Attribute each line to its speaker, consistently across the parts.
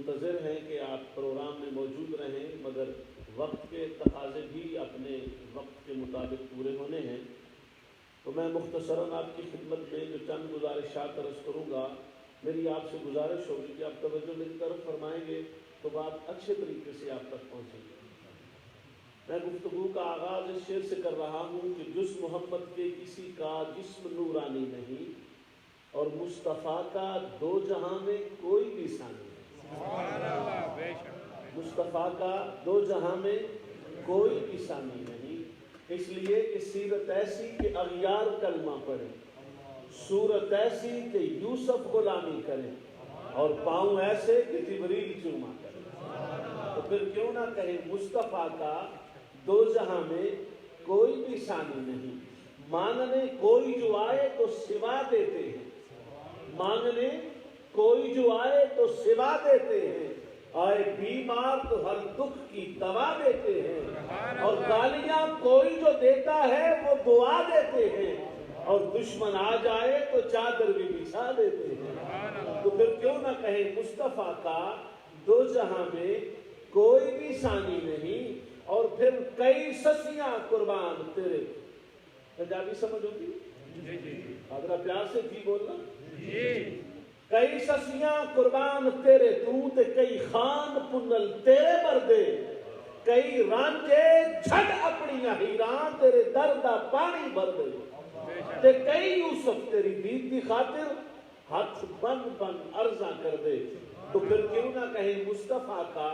Speaker 1: منتظر ہیں کہ آپ پروگرام میں موجود رہیں، مگر وقت کے تقاضے بھی اپنے وقت کے مطابق پورے ہونے ہیں، تو میں مختصراً آپ کی خدمت میں جو چند گزارشات عرض کروں گا، میری آپ سے گزارش ہوگی کہ آپ توجہ میری طرف فرمائیں گے تو بات اچھے طریقے سے آپ تک پہنچے گی۔ میں گفتگو کا آغاز اس شعر سے کر رہا ہوں کہ جس محمد کے کسی کا جسم نورانی نہیں، اور مصطفیٰ کا دو جہاں میں کوئی بھی ثانی نہیں۔ مصطفیٰ کا دو جہاں میں کوئی بھی ثانی نہیں، اس لیے کہ سیرت ایسی کہ اغیار کلمہ پڑھے، صورت ایسی کہ یوسف غلامی کرے، اور پاؤں ایسے کہ جبریل چوما کرے۔ تو پھر کیوں نہ کہیں مصطفیٰ کا دو جہاں میں کوئی بھی ثانی نہیں، مانگنے کوئی جو آئے تو سوا دیتے ہیں، مانگنے کوئی جو آئے تو سوا دیتے ہیں، آئے بیمار تو ہر دکھ کی دوا دیتے ہیں، اور گالیاں کوئی جو دیتا ہے وہ دعا دیتے ہیں، اور دشمن آ جائے تو چادر بھی بچھا دیتے ہیں۔ تو پھر کیوں نہ کہیں مصطفیٰ کا دو جہاں میں کوئی بھی ثانی نہیں، اور پھر کئی سسیاں قربان تیرے۔ پنجابی سمجھ ہوگی؟ ذرا پیار سے جی بولنا۔ کئی سسیاں قربان تیرے تو تے کئی خان پنل تیرے مردے، کئی رانجے جھڑ اپنی ہیران تیرے دردہ پانی بھر دے، تے کئی یوسف تیری دید کی خاطر ہاتھ بند بند عرضاں کر دے۔ تو پھر کیوں نہ کہیں مصطفیٰ کا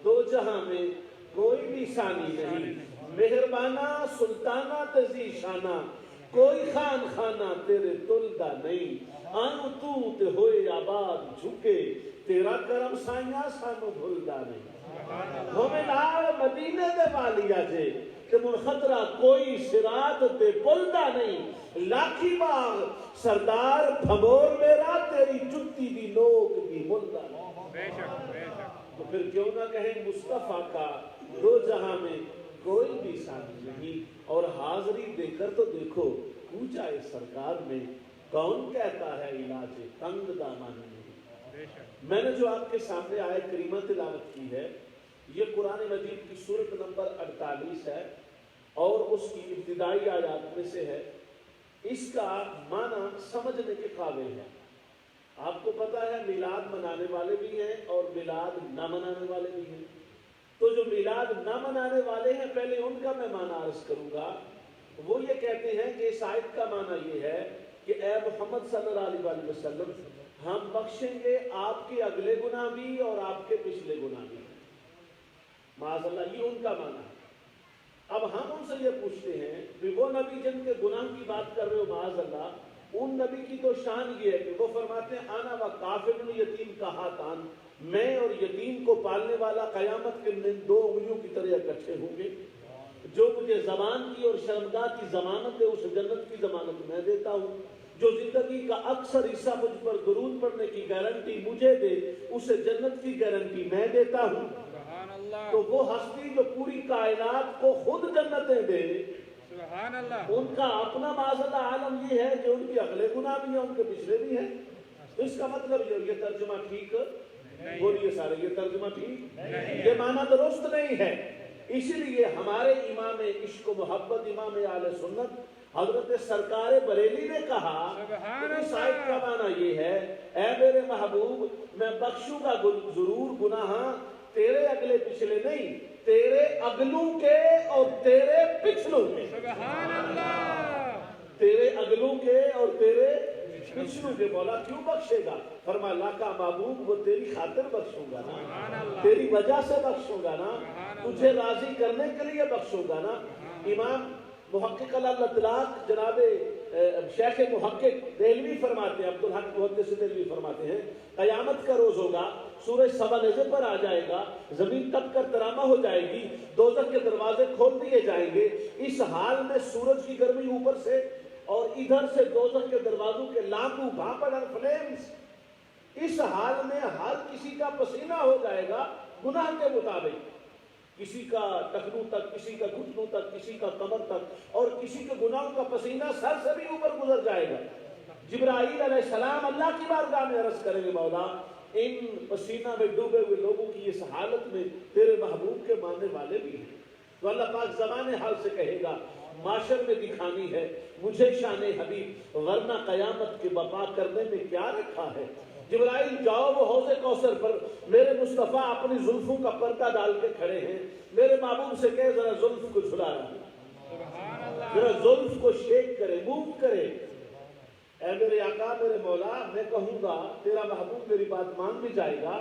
Speaker 1: دو جہاں میں کوئی بھی ثانی نہیں، مہربانہ سلطانہ تزی شانہ، کوئی خان خانہ تیرے تلدہ نہیں، آنو تو تے ہوئے آباد جھکے، تیرا کرم سائیاں سانو بھلدا نہیں۔ ہمیں لال مدینے دے والیا جے کہ منخطرہ کوئی صراط تے بلدا نہیں، لاکھی باغ سردار بھمور میرا تیری جتی دی نوک دی ملدا نہیں۔ تو پھر کیوں نہ کہیں مصطفیٰ کا دو جہاں میں کوئی بھی ثانی نہیں، اور حاضری دے کر تو دیکھو پوچھا اس سرکار میں کون کہتا ہے علاج تنگ دامانی نہیں۔ میں نے جو آپ کے سامنے آیت کریمہ تلاوت کی ہے، یہ قرآن مجید کی سورت نمبر 48 ہے، اور اس کی ابتدائی آیات میں سے ہے۔ اس کا معنی سمجھنے کے قابل ہے۔ آپ کو پتا ہے میلاد منانے والے بھی ہیں اور میلاد نہ منانے والے بھی ہیں۔ تو جو میلاد نہ منانے والے ہیں، پہلے ان کا میں معنی عرض کروں گا۔ وہ یہ کہتے ہیں کہ اس آیت کا معنی یہ ہے کہ اے محمد صلی اللہ علیہ وسلم، ہم بخشیں گے آپ کے اگلے گناہ بھی اور آپ کے پچھلے گناہ بھی۔ معاذ اللہ، یہ ان کا معنی ہے۔ اب ہم ان سے یہ پوچھتے ہیں کہ وہ نبی جن کے گناہ کی بات کر رہے ہو، معاذ اللہ، ان نبی کی تو شان یہ ہے کہ وہ فرماتے ہیں آنا و کافر یتیم کا ہاتان، میں اور یتیم کو پالنے والا قیامت کے دن دو انگلیوں کی طرح اکٹھے ہوں گے۔ جو مجھے زبان کی اور شرمگاہ کی ضمانت ہے، اس جنت کی ضمانت میں دیتا ہوں۔ جو زندگی کا اکثر حصہ مجھ پر درود پڑھنے کی گارنٹی مجھے دے، اسے جنت کی گارنٹی میں دیتا ہوں۔ تو وہ ہستی جو پوری کائنات کو خود جنتیں دے، ان کا اپنا معاذ اللہ عالم یہ ہے کہ ان کی اگلے گناہ بھی ہیں، ان کے پچھلے بھی ہیں۔ اس کا مطلب یہ ترجمہ ٹھیک بولیے سارے، یہ ترجمہ ٹھیک، یہ معنی درست نہیں ہے۔ اسی لیے ہمارے امام عشق و محبت، امام اہل سنت حضرت سرکار بریلی نے کہا کہ اس آیت کا معنی یہ ہے، اے میرے محبوب، میں بخشوں گا ضرور گناہ، تیرے اگلے پچھلے نہیں، تیرے اگلوں کے اور تیرے پچھلوں کے۔ سبحان اللہ، تیرے اگلوں کے اور تیرے پچھلوں کے۔ مولا کیوں بخشے گا؟ فرمایا اللہ کا محبوب، وہ تیری خاطر بخشوں گا نا، تیری وجہ سے بخشوں گا نا، تجھے راضی کرنے کے لیے بخشوں گا نا۔ امام محقق الاطلاق جناب شیخ محقق دہلوی فرماتے ہیں، عبدالحق محدث دہلوی فرماتے ہیں، قیامت کا روز ہوگا، سورج سوا نظر پر آ جائے گا، زمین تپ کر ترامہ ہو جائے گی، دوزخ کے دروازے کھول دیے جائیں گے۔ اس حال میں سورج کی گرمی اوپر سے اور ادھر سے دوزخ کے دروازوں کے لامبو بھاپڑ فلیمز، اس حال میں ہر کسی کا پسینہ ہو جائے گا گناہ کے مطابق، کسی کا ٹخنوں تک، کسی کا گھٹنوں تک، کسی کا کمر تک، اور کسی کے گناہوں کا پسینہ سر سے بھی اوپر گزر جائے گا۔ جبرائیل علیہ السلام اللہ کی بارگاہ میں عرض کریں گے، مولا ان پسینہ میں ڈوبے ہوئے لوگوں کی اس حالت میں تیرے محبوب کے ماننے والے بھی ہیں. تو اللہ پاک زبان حال سے کہے گا معاشر میں دکھانی ہے مجھے شان حبیب، ورنہ قیامت کے بپا کرنے میں کیا رکھا ہے. جبرائیل جاؤ وہ حوض کوثر پر، میرے مصطفیٰ اپنی زلفوں کا پردہ ڈال کے کھڑے ہیں، میرے محبوب سے کہے ذرا زلف کو جھلا رہا، ذرا زلف کو شیک کرے، موو کرے. اے میرے آقا میرے مولا، میں کہوں گا تیرا محبوب میری بات مان بھی جائے گا.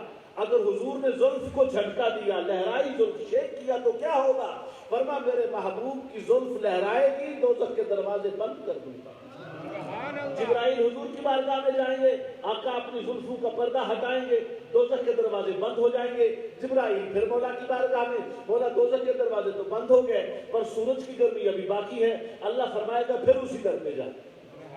Speaker 1: اگر حضور نے زلف کو جھٹکا دیا، لہرائی زلف شیک کیا تو کیا ہوگا؟ فرما میرے محبوب کی زلف لہرائے گی، دوزخ کے دروازے بند کر دوں گا. جبرائیل حضور کی بارگاہ میں جائیں گے، آقا اپنی زلفوں کا پردہ ہٹائیں گے، دوزخ کے دروازے بند ہو جائیں گے. جبرائیل پھر مولا کی بارگاہ میں، مولا دوزخ کے دروازے تو بند ہو گئے پر سورج کی گرمی ابھی باقی ہے. اللہ فرمائے گا پھر اسی در پہ جا،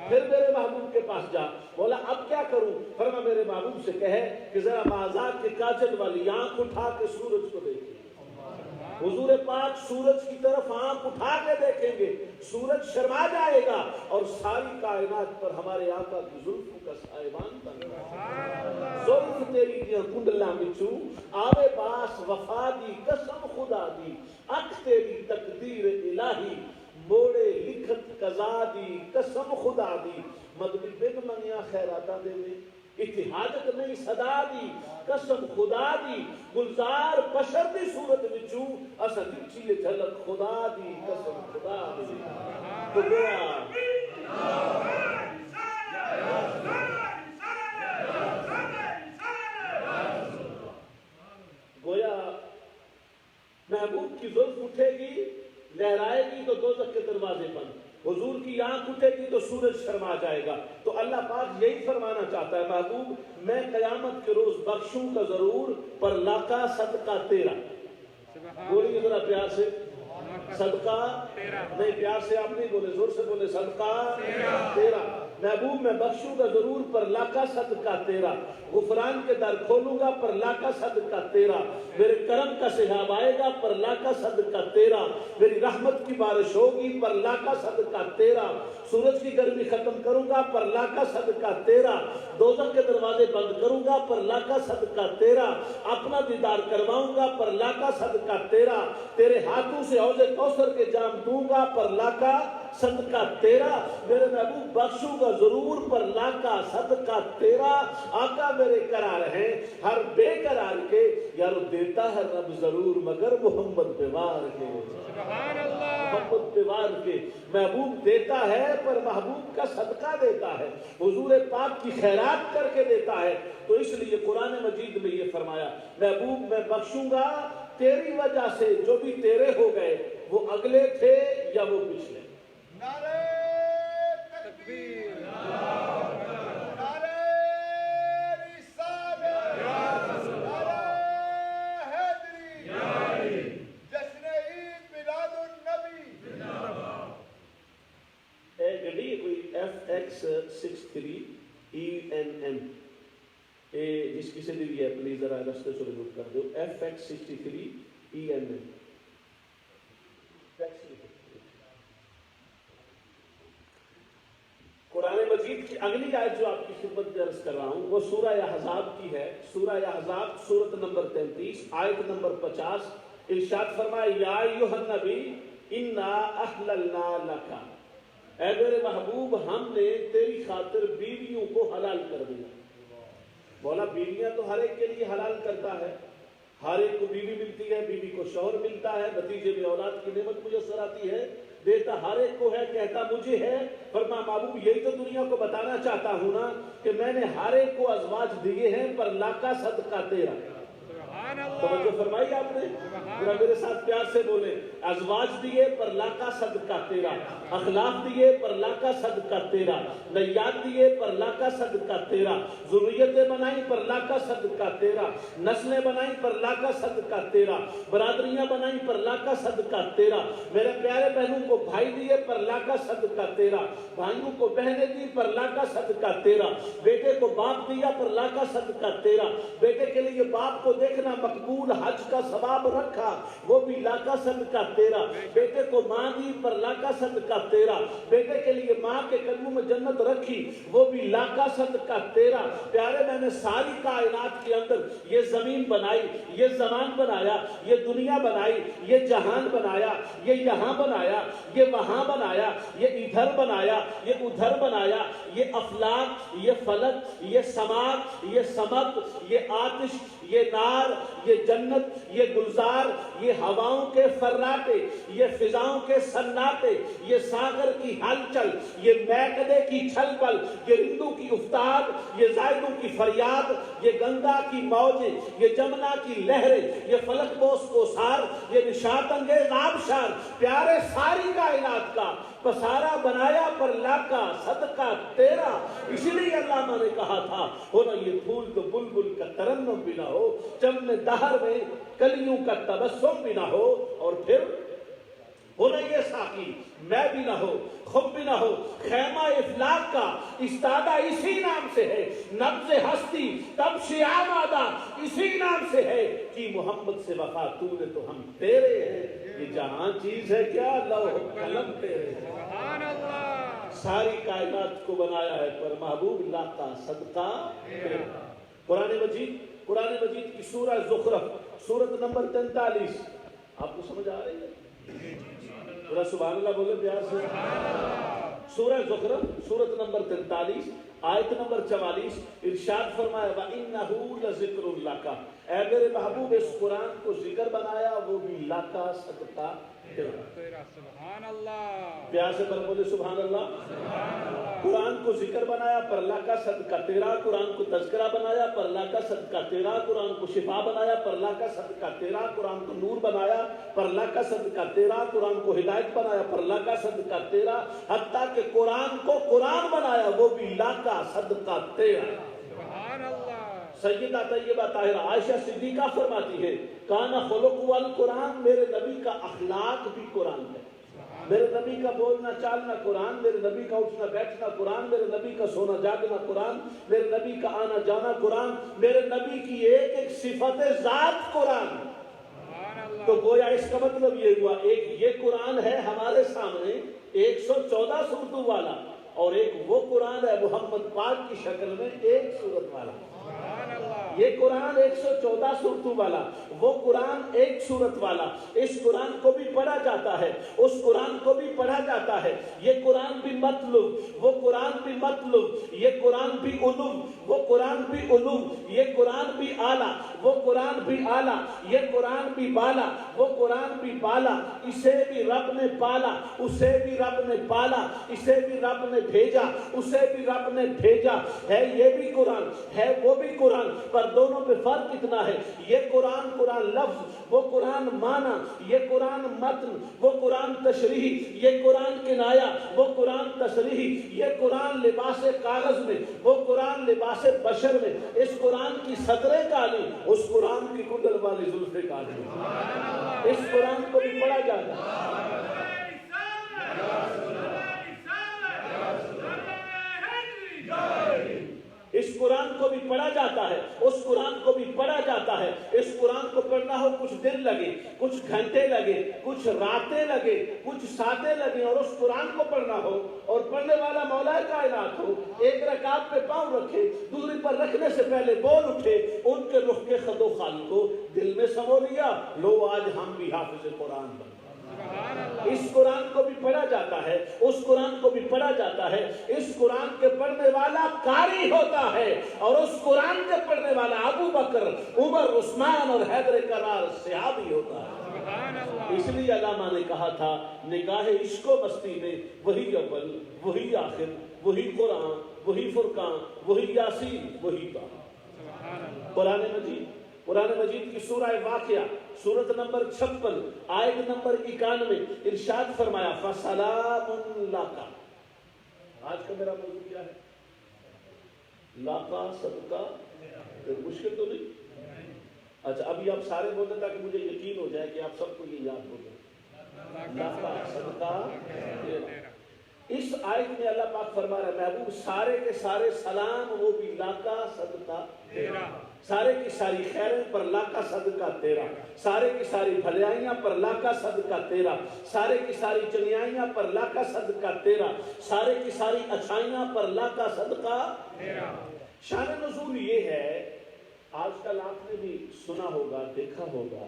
Speaker 1: پھر میرے محبوب کے پاس جا. مولا اب کیا کروں؟ فرما میرے محبوب سے کہے کہ ذرا معذات کے کاجل والی آنکھ اٹھا کے سورج کو دیکھیں. حضور پاک سورج کی طرف آنکھ اٹھا کے دیکھیں گے، سورج شرما جائے گا اور ساری کائنات پر ہمارے آقا کی زلفوں کا سائبان بن گا. زلف تیری دیا کنڈلا مچو آوے باس وفا دی قسم خدا دی، اک تیری تقدیر الہی موڑے لکھت قضا دی قسم خدا دی. مدنی بن منیا خیراتا دے میں اتحادت نہیں صدا دی قسم خدا دی. گلزار بشر دی صورت وچوں اساں دکھی جھلک خدا دی قسم خدا دی. تو گویا محبوب کی زلف اٹھے گی، لہرائے گی تو دوزخ کے دروازے بند، حضور کی آنکھ اٹھے گی تو سورج شرما جائے گا. تو اللہ پاک یہی فرمانا چاہتا ہے محبوب میں قیامت کے روز بخشوں کا ضرور پر لاکا صدقہ تیرا. بولیے ذرا پیار سے، صدقہ نہیں، پیار سے آپ نہیں بولے، زور سے بولے، صدقہ تیرا. محبوب میں بخشوں گا ضرور پر لاکا صدقہ تیرا، غفران کے در کھولوں گا پر لاکا صدقہ تیرا، میرے کرم کا سحاب آئے گا پر لاکا صدقہ تیرا، میری رحمت کی بارش ہوگی پر لاکا صدقہ تیرا، سورج کی گرمی ختم کروں گا پر لاکا صدقہ تیرا، دوزخ کے دروازے بند کروں گا پر لاکا صدقہ تیرا، اپنا دیدار کرواؤں گا پر لاکا صدقہ تیرا، تیرے ہاتھوں سے حوض کوثر کے جام دوں گا پر لاکا صدقہ تیرا. میرے محبوب بخشوں گا ضرور پر لاکا صدقہ تیرا. آقا میرے قرار ہیں ہر بے قرار کے، یارو دیتا ہے رب ضرور مگر محمد پہ وار کے. محمد پہ وار کے محبوب دیتا ہے پر محبوب کا صدقہ دیتا ہے، حضور پاک کی خیرات کر کے دیتا ہے. تو اس لیے قرآن مجید میں یہ فرمایا محبوب میں بخشوں گا تیری وجہ سے جو بھی تیرے ہو گئے، وہ اگلے تھے یا وہ پچھلے.
Speaker 2: نعرہ تکبیر، نعرہ رسالت، نعرہ حیدری، جشن عید میلاد النبی.
Speaker 1: ایک گاڑی کوئی FX63ENN جس کسی نے بھی ہے پلیز ذرا رستے سے ریموو کر دو. FX63ENN قرآن مجید کی اگلی آیت جو آپ کی خدمت میں عرض کر رہا ہوں وہ سورہ احزاب کی ہے. سورہ احزاب سورت نمبر 33 آیت نمبر 50. ارشاد فرمائے یا ایھا النبی انا احللنا لک، اے میرے محبوب ہم نے تیری خاطر بیویوں کو حلال کر دیا. بولا بیویاں تو ہر ایک کے لیے حلال کرتا ہے، ہر ایک کو بیوی ملتی ہے، بیوی کو شوہر ملتا ہے، نتیجے میں اولاد کی نعمت میسر آتی ہے، دیتا ہر ایک کو ہے، کہتا مجھے ہے. فرما محبوب یہی تو دنیا کو بتانا چاہتا ہوں نا کہ میں نے ہر ایک کو ازواج دیے ہیں پر لاکا صدقہ تیرا. توجہ فرمائی آپ نے؟ ذرا میرے ساتھ پیار سے بولیں، ازواج دیے پر لاکا صدقہ تیرا، اخلاق دیے پر لاکا صدقہ تیرا، نیات دیے پر لاکا صدقہ تیرا، ذریتیں بنائی پر لاکا صدقہ تیرا، نسلیں بنائی پر لاکا صدقہ تیرا، برادریاں بنائی پر لاکا صدقہ تیرا. میرے پیارے بہنوں کو بھائی دیے پر لاکا صدقہ تیرا، بھائیوں کو بہنیں دی پر لاکا صدقہ تیرا، بیٹے کو باپ دیا پر لاکا صدقہ تیرا. بیٹے کے لیے باپ کو دیکھنا مقبول حج کا ثواب رکھا وہ بھی لاکا صدقہ تیرا، بیٹے کو ماں دی پر لاکا صدقہ تیرا، بیٹے کے لیے ماں کے قدموں میں جنت رکھی وہ بھی لاکا صدقہ تیرا۔ پیارے میں نے ساری کائنات کے اندر یہ زمین بنائی، یہ زمان بنایا، یہ دنیا بنائی، یہ جہان بنایا، یہ یہاں بنایا، یہ وہاں بنایا، یہ ادھر بنایا، یہ ادھر بنایا، یہ افلاک، یہ فلک، یہ سماک، یہ سمک، یہ آتش، یہ نار، یہ جنت، یہ گلزار، یہ ہواؤں کے فراٹے، یہ فضاؤں کے سناٹے، یہ ساغر کی ہلچل، یہ میکدے کی چھل پل، یہ رندوں کی افتاد، یہ زائدوں کی فریاد، یہ گنگا کی موجیں، یہ جمنا کی لہریں، یہ فلک بوس کو سار، یہ نشاط انگیز آبشار، پیارے ساری کائنات کا پسارا بنایا پر لاکا صدقہ تیرا۔ اسی لیے علامہ نے کہا تھا ہو نا یہ پھول تو بلبل کا ترنم بھی نہ ہو، چمن دہر میں کلیوں کا تبسم بھی نہ ہو، اور پھر ہو نا یہ ساقی میں بھی نہ ہو، خود بھی نہ ہو، خیمہ افلاک کا استادہ اسی نام سے ہے، نبض ہستی تب شیعہ مادہ اسی نام سے ہے، کہ محمد سے وفا تو نے تو ہم تیرے ہیں، یہ جہاں چیز ہے کیا لوح قلم تیرے ہیں۔
Speaker 3: سبحان اللہ۔
Speaker 1: ساری کائنات کو بنایا ہے پر محبوب لاکا صدقہ تیرا۔ قرآن مجید کی سورہ زخرف سورت نمبر 43 آپ کو سمجھ آ رہی ہے؟ ذرا سبحان اللہ بولے پیار سے۔ سورہ زخرف سورت نمبر 43 آیت نمبر 44 ارشاد فرمایا وَإِنَّهُ لَذِكْرٌ لَكَ، اے میرے محبوب اس قرآن کو ذکر بنایا وہ بھی لاکا صدقہ تیرا۔
Speaker 3: سبحان اللہ۔
Speaker 1: پیار سے پر بولے سبحان اللہ۔ قرآن کو ذکر بنایا پر اللہ کا صدقہ تیرا، قرآن کو تذکرہ بنایا پر اللہ کا صدقہ تیرا، قرآن کو شفا بنایا پر اللہ کا صدقہ تیرا، قرآن کو نور بنایا پر اللہ کا صدقہ تیرا، قرآن کو ہدایت بنایا پر اللہ کا صدقہ تیرا، حتیٰ کہ قرآن کو قرآن بنایا وہ بھی اللہ کا صدقہ تیرا۔
Speaker 3: سبحان اللہ۔
Speaker 1: سیدہ طیبہ طاہرہ عائشہ صدیقہ فرماتی ہے کان خلق القرآن، میرے نبی کا اخلاق بھی قرآن ہے، میرے نبی کا بولنا چالنا قرآن، میرے نبی کا اٹھنا بیٹھنا قرآن، میرے نبی کا سونا جاگنا قرآن، میرے نبی کا آنا جانا قرآن، میرے نبی کی ایک ایک صفت ذات قرآن۔ تو گویا اس کا مطلب یہ ہوا ایک یہ قرآن ہے ہمارے سامنے 114 سورتوں والا، اور ایک وہ قرآن ہے محمد پاک کی شکل میں ایک سورت والا۔ یہ قرآن 114 سورتوں والا، وہ قرآن ایک سورت والا، اس قرآن کو بھی پڑھا جاتا ہے، اس قرآن کو بھی پڑھا جاتا ہے، یہ قرآن بھی مطلوب، وہ قرآن بھی مطلوب، یہ قرآن بھی علوم، وہ قرآن بھی علوم، یہ قرآن بھی اعلیٰ، وہ قرآن بھی اعلیٰ، یہ قرآن بھی بالا، وہ قرآن بھی بالا، اسے بھی رب نے پالا، اسے بھی رب نے پالا، اسے بھی رب نے بھیجا، اسے بھی رب نے بھیجا، ہے یہ بھی قرآن، ہے وہ بھی قرآن، پر دونوں میں فرق اتنا ہے، یہ قرآن قرآن لفظ، وہ قرآن معنی، یہ قرآن متن، وہ قرآن تشریح، یہ قرآن کنایا، وہ قرآن تصریح، یہ قرآن لباس کاغذ میں، وہ قرآن لباس بشر میں، اس قرآن کی سطریں کالی، اس قرآن کی کڈل والی زلفیں کالی، اس قرآن کو بھی پڑھا جاتا ہے۔ اس قرآن کو بھی پڑھا جاتا ہے، اس قرآن کو بھی پڑھا جاتا ہے، اس قرآن کو پڑھنا ہو کچھ دن لگے، کچھ گھنٹے لگے، کچھ راتیں لگے، کچھ ساتیں لگے، اور اس قرآن کو پڑھنا ہو اور پڑھنے والا مولا کائنات ہو، ایک رکعت پہ پاؤں رکھے، دوسری پر رکھنے سے پہلے بول اٹھے، ان کے رخ کے خد و خال کو دل میں سمو لیا، لو آج ہم بھی حافظ قرآن بن۔ اس قرآن کو بھی پڑھا جاتا ہے، اس قرآن کو بھی پڑھا جاتا ہے، اس قرآن کے پڑھنے والا قاری ہوتا ہے، اور اس قرآن کے پڑھنے والا ابو بکر، عمر، عثمان اور حیدر کرار صحابی ہوتا ہے۔ اس لیے علامہ نے کہا تھا نگاہ عشق و مستی میں وہی اول، وہی آخر، وہی قرآن، وہی فرقان، وہی یاسین، وہی طه۔ قرآن مجید کی سورہ واقعہ سورت نمبر 56 آیت نمبر 91 ارشاد فرمایا فَسَلَامٌ لَكَ۔ آج کا میرا موضوع کیا ہے؟ لاکا صدقہ، مشکل تو نہیں؟ اچھا ابھی آپ سارے بول دیں تاکہ مجھے یقین ہو جائے کہ آپ سب کو یہ یاد ہو جائے۔ لاکا صدقہ تیرا۔ اس آیت میں اللہ پاک فرما رہا ہے محبوب سارے کے سارے سلام وہ بھی لاکا صدقہ
Speaker 3: تیرا
Speaker 1: سارے کی ساری خیریں پر لاکا صدقہ تیرا سارے کی ساری بھلائیاں پر لاکا صدقہ تیرا سارے کی ساری چنگیائیاں پر لاکا صدقہ تیرا سارے کی ساری اچھائیاں پر لاکا صدقہ
Speaker 3: تیرا.
Speaker 1: شان نزول یہ ہے آج کل آپ نے بھی سنا ہوگا دیکھا ہوگا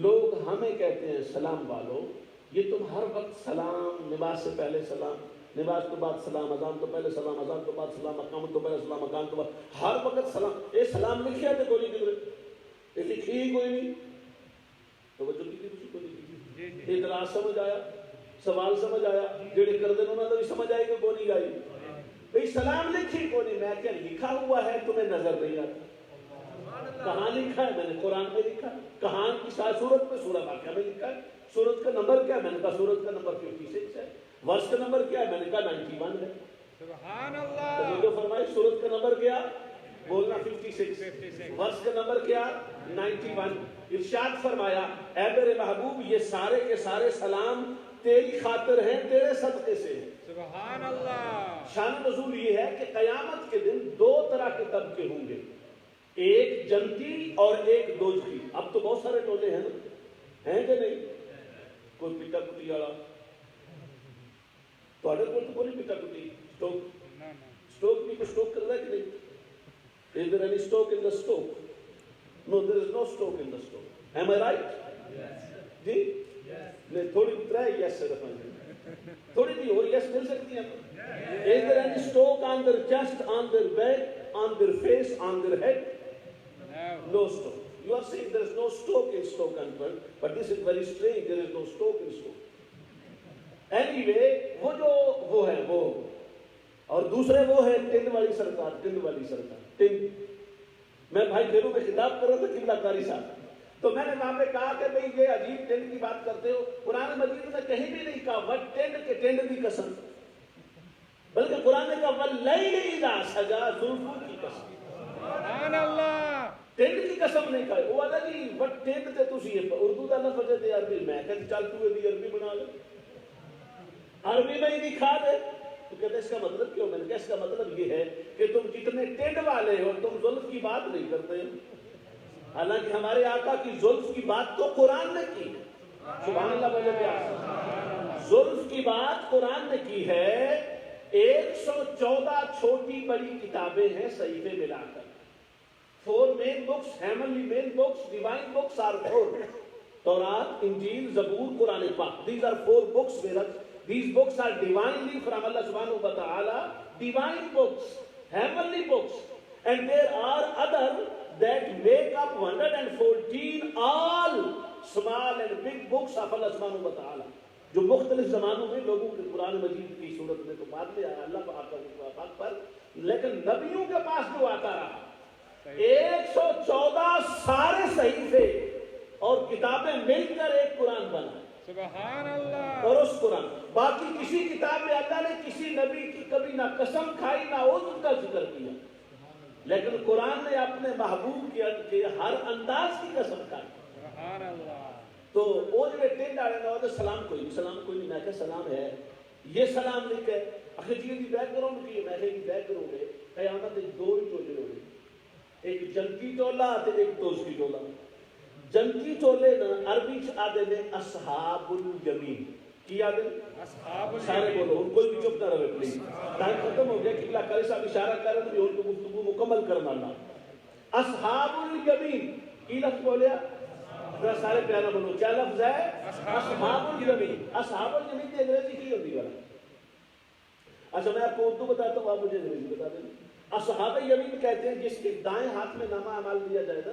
Speaker 1: لوگ ہمیں کہتے ہیں سلام والو یہ تم ہر وقت سلام نماز سے پہلے سلام نماز کے بعد سلام اذان تو پہلے سلام اذان کے بعد سلام اقامت تو پہلے سلام اقامت کے بعد ہر وقت سلام یہ سلام لکھیا تھے کوئی نہیں یہ لکھی ہی کوئی نہیں توجہ کی تھی کوئی نہیں اعتراض سمجھ آیا سوال سمجھ آیا جڑے کر دیں انہوں نے بھی سمجھ آئی کہ کوئی نہیں آئی بھئی سلام لکھی کوئی نہیں میں کیا لکھا ہوا ہے تمہیں نظر نہیں آتا کہاں لکھا ہے میں نے قرآن میں لکھا کہاں کی سورت میں سورہ واقعہ میں لکھا ہے سورت کا نمبر کیا ہے میں نے کہا سورت کا نمبر 56 ہے ورس کا نمبر کیا ہے میں نے کہا 91 ہے
Speaker 3: سبحان اللہ.
Speaker 1: تو فرمائے سورت کا نمبر کیا بولنا 56 ورس کا نمبر کیا 91 ارشاد فرمایا اے میرے محبوب یہ سارے کے سارے سلام تیری خاطر ہیں تیرے صدقے سے ہیں.
Speaker 3: سبحان اللہ.
Speaker 1: شان نزول یہ ہے کہ قیامت کے دن دو طرح کے طبقے ہوں گے ایک جنتی اور ایک دوزخی. اب تو بہت سارے ٹولے ہیں نا ہیں کہ نہیں کوئی پیٹا کٹی والا تو کوئی پیٹا کٹی اسٹوک بھی کو اسٹوک کر رہا ہے کہ نہیں is there any stoke in the stove no there is no stoke in the stove am I right جی نہیں تھوڑی اترا ہے یس سے رکھیں تھوڑی بھی اور یس مل سکتی ہیں is there any stoke on their chest on their back on their face on their head no stoke you are saying there is no stoke in stoke and burn but this is very strange there is no stoke in stoke anyway وہ ہے وہ اور دوسرے وہ ہے ton والی سرکار ton میں بھائی پھیروں میں خطاب کر رہا تھا قبلہ کاری صاحب تو میں نے وہاں پہ کہا کہ بھئی یہ عجیب ٹن کی بات کرتے ہو قرآن مجید نے کہیں بھی نہیں کہا وہ ٹن کے ٹن کی قسم بلکہ قرآن نے کہا واللیل اذا سجا زلفوں کی قسم
Speaker 3: سبحان اللہ.
Speaker 1: ٹینڈ کی قسم نہیں کھائی وہ آدھا جی وٹ ٹینڈ تے تسی اردو دا لفظ ہے عربی میں کہتے چل تو دی عربی بنا لے عربی میں ہی دکھا دے تو کہتے اس کا مطلب کیوں میں نے کہا اس کا مطلب یہ ہے کہ تم جتنے ٹینڈ والے ہو تم زلف کی بات نہیں کرتے حالانکہ ہمارے آقا کی زلف کی بات تو قرآن نے کی ہے سبحان اللہ بولے پیار زلف کی بات قرآن نے کی ہے 114 چھوٹی بڑی کتابیں ہیں صحیفے ملا کر 4 main books, heavenly main books, divine books are 4. Torah, Injil, Zabur, Quran Pak. These are 4 books with us. These books are divinely from Allah subhanahu wa ta'ala. Divine books, heavenly books. And there are other that make up 114 all small and big books of Allah subhanahu wa ta'ala. جو مختلف زمانوں میں لوگوں کے قرآن مجید کی صورت میں تو بعد میں آیا اللہ پاک پر لیکن نبیوں کے پاس جو آتا رہا 114 سارے صحیفے اور کتابیں مل کر ایک قرآن بنا
Speaker 3: سبحان اللہ.
Speaker 1: اور اس قرآن باقی کسی کتاب میں اللہ نے کسی نبی کی کبھی نہ قسم کھائی نہ عذر کا ذکر کیا لیکن قرآن نے اپنے محبوب کے ہر انداز کی قسم کھائی
Speaker 3: سبحان اللہ.
Speaker 1: تو وہ جو ٹینڈ آ رہے ہیں سلام کوئی نہیں میں کہا سلام ہے یہ سلام لکھ ہے آخر جی کی بیک گراؤنڈ کی میں نے بیک گراؤنڈ ہے قیامت ایک دو ہی ٹولے ہوئے ایک جنتی ٹولا ایک دوستی ٹولا جنتی ٹولے نا عربی آدھے نے اصحاب الیمین کی آدھے سارے بولو ان کوئی بھی چپ نہ رہے پلیز ٹائم ختم ہو گیا قبلہ کاری صاحب اشارہ کر رہے ہیں ان کو گفتگو مکمل کرنا نا اصحاب الیمین کی لفظ بولیا سارے پیارا بولو کیا لفظ ہے اصحاب الیمین اصحاب الیمین کی انگریزی کی ہوتی ہے اچھا میں آپ کو اردو بتاتا ہوں آپ مجھے انگریزی بتا دیں اصحاب یمین کہتے ہیں جس کے دائیں ہاتھ میں نامہ اعمال دیا جائے گا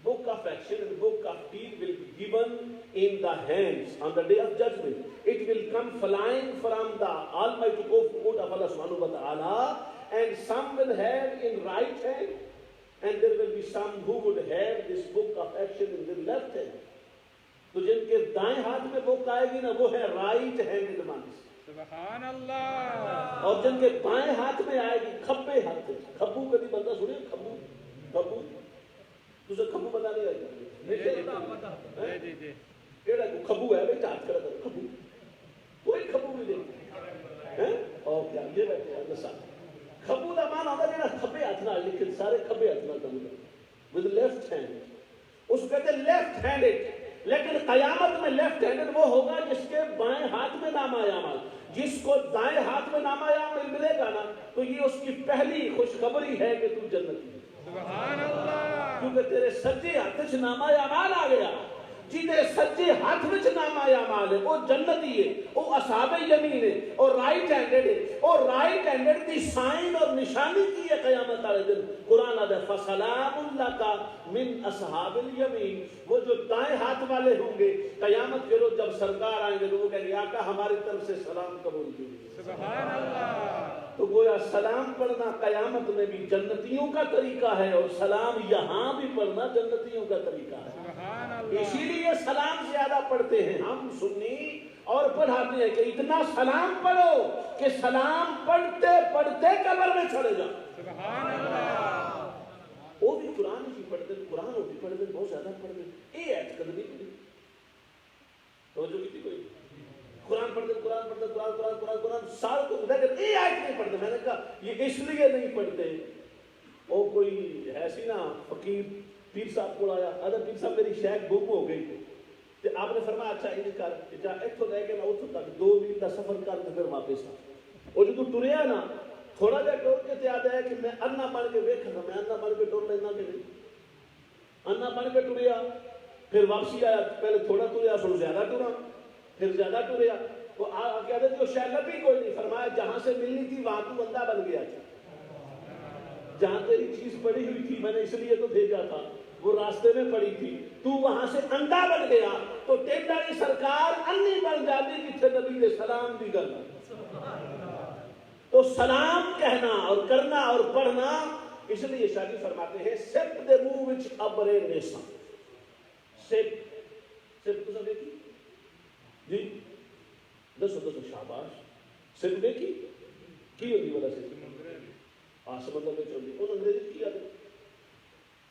Speaker 1: book of action and book of deed will be given in the hands on the day of judgment it will come flying from the almighty court of Allah subhanahu wa ta'ala and some will have in right hand and there will be some who would have this book of action in their left hand تو جن کے دائیں ہاتھ میں بک آئے گی نا وہ ہے right handed ones
Speaker 3: سبحان اللہ.
Speaker 1: اور جن کے بائیں ہاتھ میں آئے گی کھبے ہاتھ سے کھبو کبھی بندہ سنے کھبو تجھے کھبو پتا نہیں آئے گا کھبو ہے بھائی چارج کرا کھبو کوئی کھبو نہیں دیکھتا یہ بیٹھے ہیں نسا خبو دا مان آتا جینا کھبے ہاتھ نال لیکن سارے کھبے ہاتھ نال کام کرتے with left hand اس کو کہتے ہیں لیفٹ ہینڈڈ لیکن قیامت میں لیفٹ ہینڈڈ وہ ہوگا جس کے بائیں ہاتھ میں نامہ اعمال جس کو دائیں ہاتھ میں نامہ اعمال ملے گا نا تو یہ اس کی پہلی خوشخبری ہے کہ تو جنتی ہے
Speaker 3: سبحان اللہ
Speaker 1: کیونکہ تیرے سجے ہاتھ وچ نامہ اعمال آ گیا جیدے سجے ہاتھ وچ نامہ اعمال ہے وہ جنتی ہے وہ اصحاب یمین ہے اور رائٹ ہینڈڈ ہے اور رائٹ ہینڈڈ دی سائن اور نشانی کی ہے قیامت والے دن قرآن آدھا فسلام لک من اصحاب الیمین وہ جو دائیں ہاتھ والے ہوں گے قیامت کے روز جب سرکار آئیں گے تو وہ کہیں گے آقا ہماری طرف سے سلام قبول کیجیے
Speaker 3: سبحان اللہ
Speaker 1: تو گویا سلام پڑھنا قیامت میں بھی جنتیوں کا طریقہ ہے اور سلام یہاں بھی پڑھنا جنتیوں کا طریقہ ہے
Speaker 3: سبحان اللہ
Speaker 1: اسی لیے سلام زیادہ پڑھتے ہیں ہم سنی اور پڑھاتے ہیں کہ اتنا سلام پڑھو کہ سلام پڑھتے پڑھتے قبر میں چڑھے جاؤ
Speaker 3: سبحان اللہ
Speaker 1: وہ بھی قرآن ہی پڑھتے قرآن وہ بھی پڑھتے بہت زیادہ پڑھتے یہ ایت کر نہیں پڑھی توجہ کی کوئی قرآن پڑھتے قرآن سال کو لیکن یہ آیت نہیں پڑھتے میں نے کہا یہ اس لیے نہیں پڑھتے وہ کوئی ایسی نا فقیر پیر صاحب کو آیا ادھر پیر صاحب میری شیخ گم ہو گئی تو آپ نے فرمایا اچھا یہ کر جا اتوں لے کے نہ اتوں تک 2 میل کا سفر کر تو پھر واپس آ وہ جو ٹریا نا تھوڑا جہا ٹور کے یاد ہے کہ میں انا بن کے ویکھنا میں انا بن کے ٹور لینا کہ نہیں انا بن کے ٹریا پھر واپسی آیا پہلے تھوڑا ٹریا پھر زیادہ ٹورا پھر زیادہ ٹریا وہ کہتے تھے وہ شاید لبھی کوئی نہیں فرمایا جہاں سے ملنی تھی وہاں تو بندہ بن گیا تھا جہاں تیری چیز پڑی ہوئی تھی میں نے اس لیے تو بھیجا تھا وہ راستے میں پڑی تھی تو وہاں سے انڈا بن گیا تو ٹینڈا کی سرکار انی بن جاتی جتنے نبی نے سلام بھی کرنا تو سلام کہنا اور کرنا اور پڑھنا اس لیے شاہی فرماتے ہیں سب دے منہ وچ ابرے نیسا سب تو سب دیکھی جی دسو شاباش سب دیکھی کی ہوگی والا سے سمندر میں چل رہی ان انگریزی کی آدھے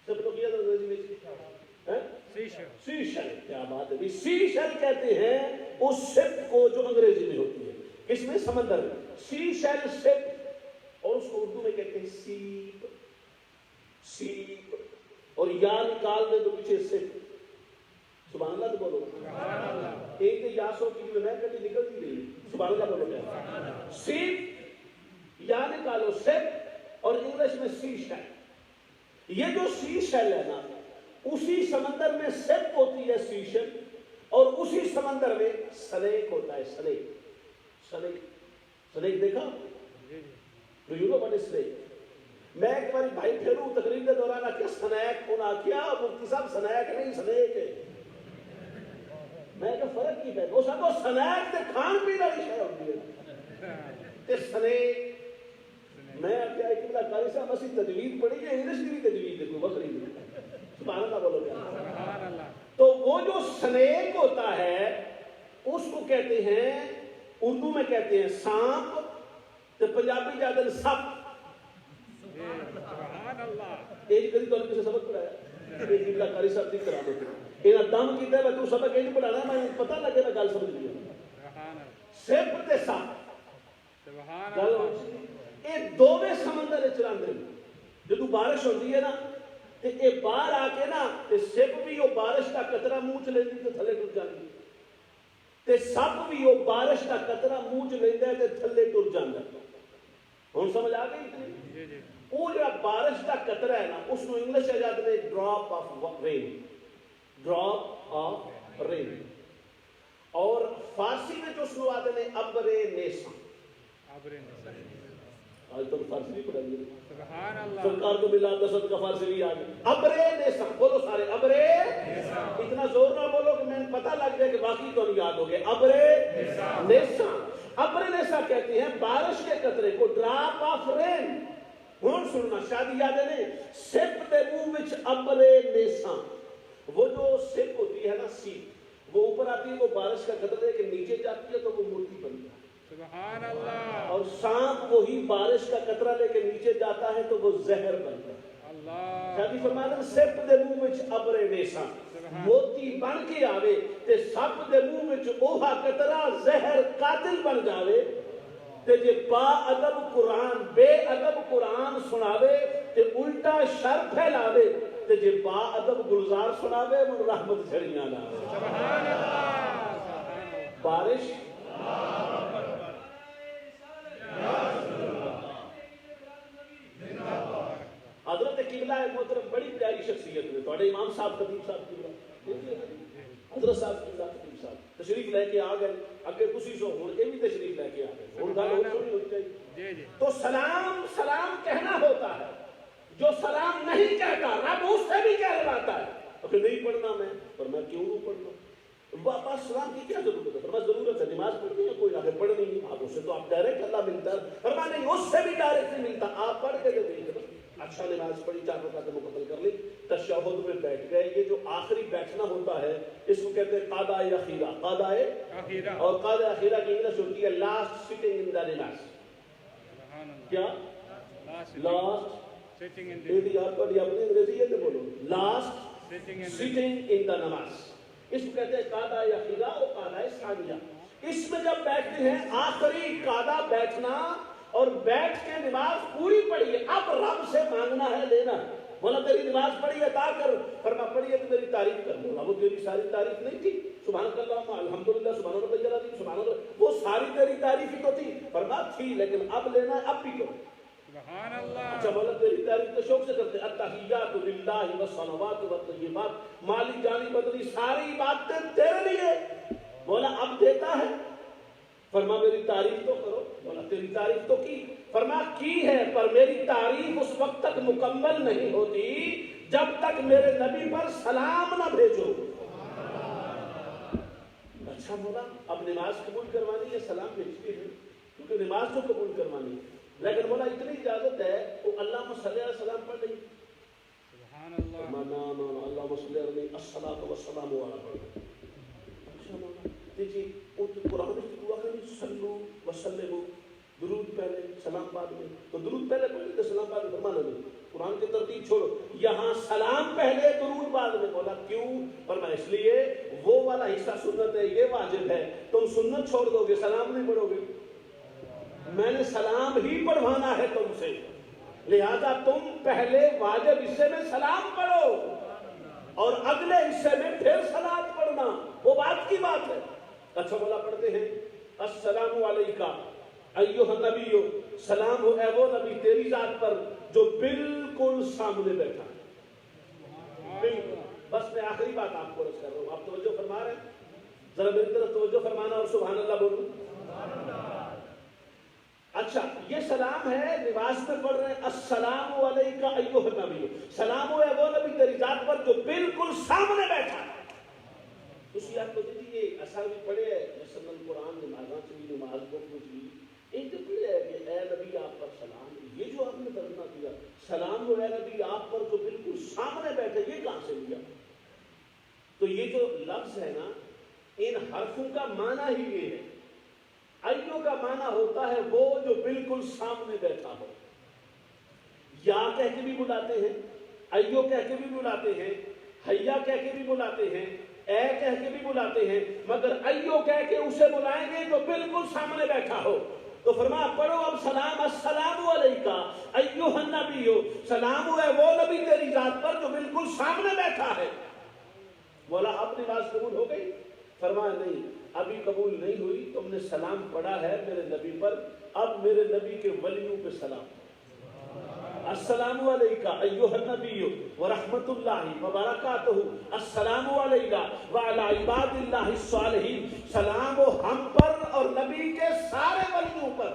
Speaker 1: سب لوگ کیا تھا انگریزی میں سیشل کیا بات ہے سیشل کہتے ہیں اس شپ کو جو انگریزی میں ہوتی ہے کس میں سمندر میں سیشل شپ اور اس کو اردو میں کہتے ہیں سیپ سیپ اور یا نکال دے تو پیچھے سپ سبحان اللہ تو بولو ایک دے یاسو کی میں کبھی نکلتی نہیں سبحان اللہ بولو گیا سیپ یا نکالو سپ اور انگلش میں سیشل یہ جو سیشل ہے نا اسی سمندر میں سپ ہوتی ہے سیشل اور اسی سمندر میں سلیک ہوتا ہے سلیک دیکھا تو you know what is slack میں ایک بار بھائی پھیروں تقریر کے دوران کیا سنیک ہونا کیا مفتی صاحب سنیک نہیں سلیک ہے میں کہ فرق کی ہے وہ سب سنیک تے کھان پینے والی شے ہوتی ہے تے سلیک میں کیا ایک بلا قاری صاحب اسی تجوید پڑھی ہے انگلش کی تجوید ہے کوئی بکری نہیں سبحان اللہ بولو گیا تو وہ جو سنیک ہوتا ہے اس کو کہتے ہیں اردو میں کہتے ہیں سانپ تو پنجابی جاتے ہیں سپ ایک کری تو کسی سبق پڑھایا ایک بلا قاری صاحب دیکھ کرا دو انہاں دم کیتا ہے تو سبق ایک پڑھانا میں پتہ لگے میں گل سمجھ لیا سپ تے سپ گل یہ دوویں سمندر چلاندے جدوں بارش ہوتی ہے نا تے اے باہر آ کے نا تے سپ بھی وہ بارش کا قطرہ منہ چ لیندی تے تھلے ٹر جاندی تے سپ بھی وہ بارش کا قطرہ منہ چ لیندا ہے تے تھلے ٹر جاندا ہن سمجھ آ گئی جی جی وہ جو بارش کا قطرہ ہے نا اس کو انگلش میں جاتے ہیں drop of rain drop of rain اور فارسی میں جو اس کو آتے ہیں ابرے نیسا آج تو فارسی بھی پڑھا گیا
Speaker 3: سبحان اللہ
Speaker 1: سرکار کو ملا دست کا فارسی بھی آ گئی ابرے نیسا بولو سارے ابرے اتنا زور نہ بولو کہ میں پتہ لگ جائے کہ باقی تو نہیں یاد ہو گئے ابرے نیسا ابرے نیسا کہتے ہیں بارش کے قطرے کو ڈراپ آف رین ہون سننا شادی یاد ہے سپ دے منہ وچ ابرے نیسا وہ جو سپ ہوتی ہے نا سیپ وہ اوپر آتی ہے وہ بارش کا قطرے کے نیچے جاتی ہے تو وہ موتی بنتی ہے
Speaker 3: سبحان اللہ
Speaker 1: اور سانپ وہی بارش کا قطرہ لے کے نیچے جاتا ہے تو وہ زہر بنتا ہے
Speaker 3: اللہ
Speaker 1: شادی فرمایا سپ دے منہ وچ ابرے نیسا موتی بن کے آوے تے سپ دے منہ وچ اوہا قطرہ زہر قاتل بن جاوے تے جے با ادب قرآن بے ادب قرآن سناوے تے الٹا شر پھیلاوے تے جے با ادب گلزار سناوے من رحمت جھڑیاں لاوے
Speaker 3: سبحان اللہ
Speaker 1: بارش حضرت قبلہ محترم بڑی پیاری شخصیت ہے تھوڑے امام صاحب خطیب صاحب قبلہ حضرت صاحب قبلہ خطیب صاحب تشریف لے کے آ گئے اگے تسی سو ہن یہ بھی تشریف لے کے آ گئے ہن گل ہو سونی ہونی چاہیے
Speaker 3: جی جی
Speaker 1: تو سلام سلام کہنا ہوتا ہے جو سلام نہیں کہتا رب اس سے بھی کہلواتا ہے کہ نہیں پڑھنا میں پر میں کیوں نہیں پڑھنا واپس سلام کی کیا ضرورت ہے فرمایا ضرورت ہے نماز پڑھنی ہے کوئی آگے پڑھنی نہیں آپ اس سے تو آپ ڈائریکٹ اللہ ملتا ہے فرمایا نہیں اس سے بھی ڈائریکٹ نہیں ملتا آپ پڑھ کے دیکھیں اچھا نماز پڑھی 4 رکعتیں مکمل کر لی تشہد میں بیٹھ گئے یہ جو آخری بیٹھنا ہوتا ہے اس کو کہتے ہیں قادہ اخیرہ قادہ
Speaker 3: اخیرہ
Speaker 1: اور قادہ اخیرہ کی انگلش ہوتی ہے لاسٹ سٹنگ ان دا نماز
Speaker 3: سبحان اللہ
Speaker 1: کیا لاسٹ
Speaker 3: سٹنگ ان
Speaker 1: یہ یار پڑھی اپنی انگریزی ہے تو بولو last
Speaker 3: sitting in
Speaker 1: sitting in the namaz اس کو کہتے ہیں قادہ اخیرہ اور قادہ ثانیہ اس میں جب بیٹھتے ہیں آخری قادہ بیٹھنا اور بیٹھ کے نماز پوری پڑھی ہے اب رب سے مانگنا ہے لینا ہے بولا تیری نماز پڑھی ہے عطا کر فرما پڑھی ہے تو میری تعریف کر بولا وہ تیری ساری تعریف نہیں تھی سبحان اللہ الحمدللہ سبحان اللہ العظیم سبحان اللہ وہ ساری تیری تعریف ہی تو تھی فرما تھی لیکن اب لینا ہے اب بھی کرو
Speaker 3: سبحان اللہ
Speaker 1: اچھا بولا تیری تعریف تو شوق سے کرتے ہیں التحیات للہ والصلوات والطیبات مالی جانی بدنی ساری باتیں تیرے لیے بولا اب دیتا ہے فرما میری تعریف تو کرو بولا تیری تعریف تو کی فرما کی ہے پر میری تعریف اس وقت تک مکمل نہیں ہوتی جب تک میرے نبی پر سلام نہ بھیجو اچھا بولا اب نماز قبول کروانی ہے سلام بھیجتی ہے کیونکہ نماز تو قبول کروانی ہے لیکن بولا اتنی اجازت ہے وہ اللہ صلی اللہ علیہ وسلم پڑھ لیں
Speaker 3: سبحان اللہ
Speaker 1: فرمانا اللہ صلی اللہ علیہ الصلاۃ والسلام والا پڑھ اچھا بولا دیکھیے قرآن کی دعا کریں صلو وسلمو درود پہلے سلام بعد میں تو درود پہلے پڑھیں تو سلام بعد میں فرمانا نہیں قرآن کی ترتیب چھوڑو یہاں سلام پہلے درود بعد میں بولا کیوں فرمایا اس لیے وہ والا حصہ سنت ہے یہ واجب ہے تم سنت چھوڑ دو گے سلام نہیں پڑھو گے میں نے سلام ہی پڑھوانا ہے تم سے لہذا تم پہلے واجب حصے میں سلام پڑھو اور اگلے حصے میں پھر سلام پڑھنا وہ بات کی بات ہے اچھا بولا پڑھتے ہیں السلام علیکہ ایھا النبی سلام ہو اے وہ نبی تیری ذات پر جو بالکل سامنے بیٹھا ہے بالکل بس میں آخری بات آپ کو عرض کر رہا ہوں آپ توجہ فرما رہے ہیں ذرا میری طرف توجہ فرمانا اور سبحان اللہ بولو اچھا یہ سلام ہے نماز میں پڑھ رہے ہیں السلام علیکہ ایھا النبی سلام ہو اے وہ نبی تیری ذات پر جو بالکل سامنے بیٹھا ہے تسی آپ کو دیکھیے اثر بھی پڑھے ہے مثلا القرآن نمازاں چلی نماز کو پوچھی ایک تو پڑھے ہے کہ اے نبی آپ پر سلام یہ جو آپ نے ترجمہ کیا سلام ہو اے نبی آپ پر جو بالکل سامنے بیٹھے یہ کہاں سے لیا تو یہ جو لفظ ہے نا ان حرفوں کا معنی ہی یہ ہے ایو کا معنی ہوتا ہے وہ جو بالکل سامنے بیٹھا ہو یا کہہ کے بھی بلاتے ہیں ایو کہہ کے بھی بلاتے ہیں حیا کہہ کے بھی بلاتے ہیں اے کہہ کے بھی بلاتے ہیں مگر ایو کہہ کے اسے بلائیں گے جو بالکل سامنے بیٹھا ہو تو فرمایا پڑھو اب سلام السلام علیکہ ایھا النبی سلام ہے وہ نبی تیری ذات پر جو بالکل سامنے بیٹھا ہے بولا اب نماز قبول ہو گئی فرمایا نہیں ابھی قبول نہیں ہوئی تم نے سلام پڑھا ہے میرے نبی پر اب میرے نبی کے ولیوں پہ سلام السلام علیکہ ایھا النبی ورحمۃ اللہ وبرکاتہ السلام علیکہ وعلی عباد اللہ الصالحین سلام ہو ہم پر اور نبی کے سارے ولیوں پر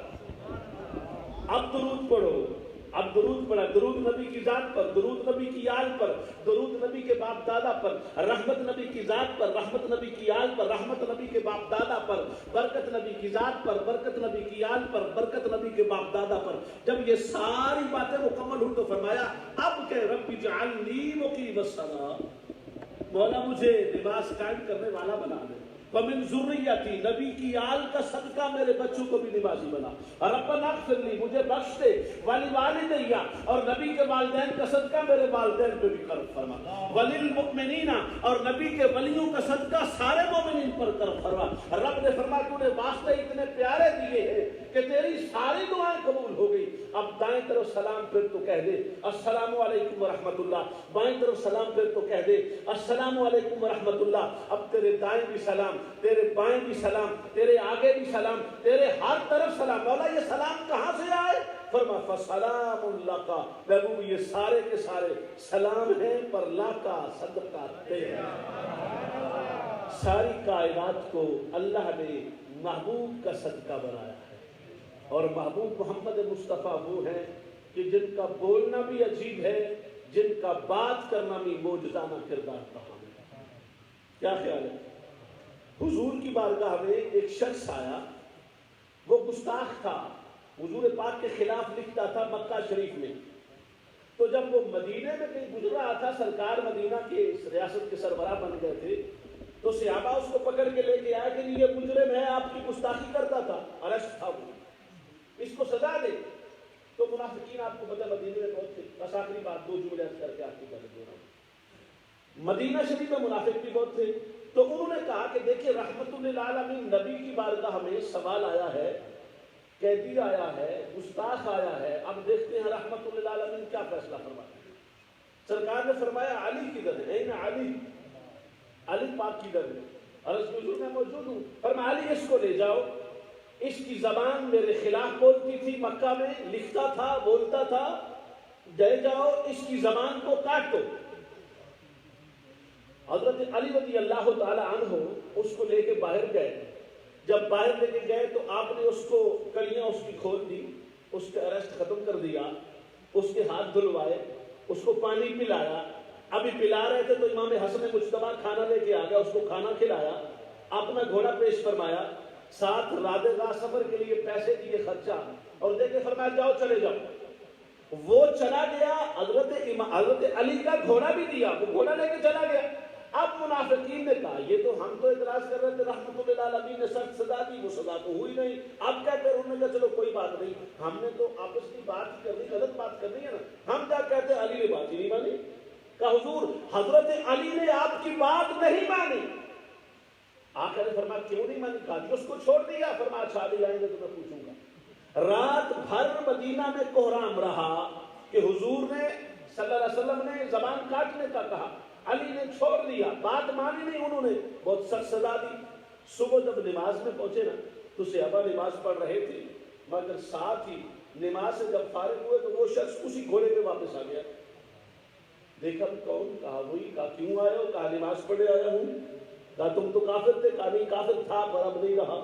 Speaker 1: اب درود پڑھو اب درود پڑھا درود نبی کی ذات پر درود نبی کی آل پر درود نبی کے باپ دادا پر رحمت نبی کی ذات پر رحمت نبی کی آل پر رحمت نبی کے باپ دادا پر برکت نبی کی ذات پر برکت نبی کی آل پر برکت نبی کے باپ دادا پر جب یہ ساری باتیں مکمل ہوئی تو فرمایا اب کہ رب اجعلنی مقیم الصلاۃ مولا مجھے نماز قائم کرنے والا بنا دے ومن ذریتی، نبی کی آل کا صدقہ میرے بچوں کو بھی نمازی بنا. ربنا اغفر لی، مجھے بخش دے. ولوالدی، اور نبی کے والدین کا صدقہ میرے والدین پہ بھی کرم فرما. وللمؤمنین، اور نبی کے ولیوں کا صدقہ سارے مومنین پر کرم فرما. رب نے فرمایا تو نے واسطے اتنے پیارے دیے ہیں کہ تیری ساری دعائیں قبول ہو گئی. اب دائیں طرف سلام پھر تو کہہ دے السلام علیکم ورحمۃ اللہ، بائیں طرف سلام پھر تو کہہ دے السلام علیکم ورحمۃ اللہ. اب تیرے دائیں بھی سلام، تیرے بائیں بھی سلام، تیرے آگے بھی سلام، تیرے ہر طرف سلام. مولا یہ سلام کہاں سے آئے؟ فرما فسلام لک. محبوب یہ سارے کے سارے سلام ہیں پر لا کا صدقہ تیرا. ساری کائنات کو اللہ نے محبوب کا صدقہ بنایا ہے، اور محبوب محمد مصطفیٰ وہ ہیں کہ جن کا بولنا بھی عجیب ہے، جن کا بات کرنا بھی معجزانہ کردار کا حامل ہے. کیا خیال ہے؟ حضور کی بارگاہ میں ایک شخص آیا، وہ گستاخ تھا، حضور پاک کے خلاف لکھتا تھا مکہ شریف میں. تو جب وہ مدینے میں کہیں گزر رہا تھا، سرکار مدینہ کے ریاست کے سربراہ بن گئے تھے، تو صحابہ اس کو پکڑ کے لے کے آئے کہ یہ مجرم ہے، آپ کی گستاخی کرتا تھا، ارسٹ تھا وہ، اس کو سزا دے. تو منافقین آپ کو پتہ مدینے میں بہت تھے. بس آخری بات 2 جملے کر کے آپ کی بات دے رہا ہوں. مدینہ شریف میں منافق بھی بہت تھے. تو انہوں نے کہا کہ دیکھیں رحمت للعالمین نبی کی بارگاہ میں سوال آیا ہے، قیدی آیا ہے، گستاخ آیا ہے، اب دیکھتے ہیں رحمت للعالمین کیا فیصلہ فرماتے ہیں. سرکار نے فرمایا علی کدھر ہے؟ اے علی، علی پاک کدھر ہے؟ عرض حضور میں موجود ہوں. فرمایا علی اس کو لے جاؤ، اس کی زبان میرے خلاف بولتی تھی مکہ میں، لکھتا تھا، بولتا تھا، لے جاؤ اس کی زبان کو کاٹ دو. حضرت علی رضی اللہ تعالی عنہ اس کو لے کے باہر گئے. جب باہر لے کے گئے تو آپ نے اس کو کلیاں اس کی کھول دی، اس کا ارسٹ ختم کر دیا، اس کے ہاتھ دھلوائے، اس کو پانی پلایا. ابھی پلا رہے تھے تو امام حسن مجتبیٰ کھانا لے کے آ گیا، اس کو کھانا کھلایا، اپنا گھوڑا پیش فرمایا، ساتھ رادے راہ سفر کے لیے پیسے دیے خرچہ، اور دے کے فرمایا جاؤ چلے جاؤ. وہ چلا گیا. حضرت علی کا گھوڑا بھی دیا، وہ گھوڑا لے کے چلا گیا. اب منافقین نے کہا یہ تو ہم تو اعتراض کر رہے تھے، رحمت للعالمین نے سخت سزا دی، وہ سزا تو ہوئی نہیں. اب کیا کر؟ انہوں نے کہا چلو کوئی بات نہیں، ہم نے تو آپس کی بات ہی کرنی، غلط بات کرنی ہے نا. ہم کیا کہتے ہیں؟ علی نے بات ہی نہیں مانی. کہا حضور حضرت علی نے آپ کی بات نہیں مانی. آقا نے فرمایا کیوں نہیں مانی؟ کہا اس کو چھوڑ دیا. فرمایا اچھا علی آئیں گے تو میں پوچھوں گا. رات بھر مدینہ میں کوہرام رہا کہ حضور نے صلی اللہ علیہ وسلم نے زبان کاٹنے کا کہا، علی نے چھوڑ دیا، بات مانی نہیں. انہوں نے بہت سخت سزا دی. صبح جب نماز میں پہنچے نا تو صحابہ نماز پڑھ رہے تھے، مگر ساتھ ہی نماز سے جب فارغ ہوئے تو وہ شخص اسی گھوڑے پہ واپس آ گیا. دیکھا کون؟ کہا وہی. کہا کیوں آئے ہو؟ کہا نماز پڑھے آیا ہوں. کہا تم تو کافر تھے. کہا نہیں کافر تھا پر اب نہیں رہا.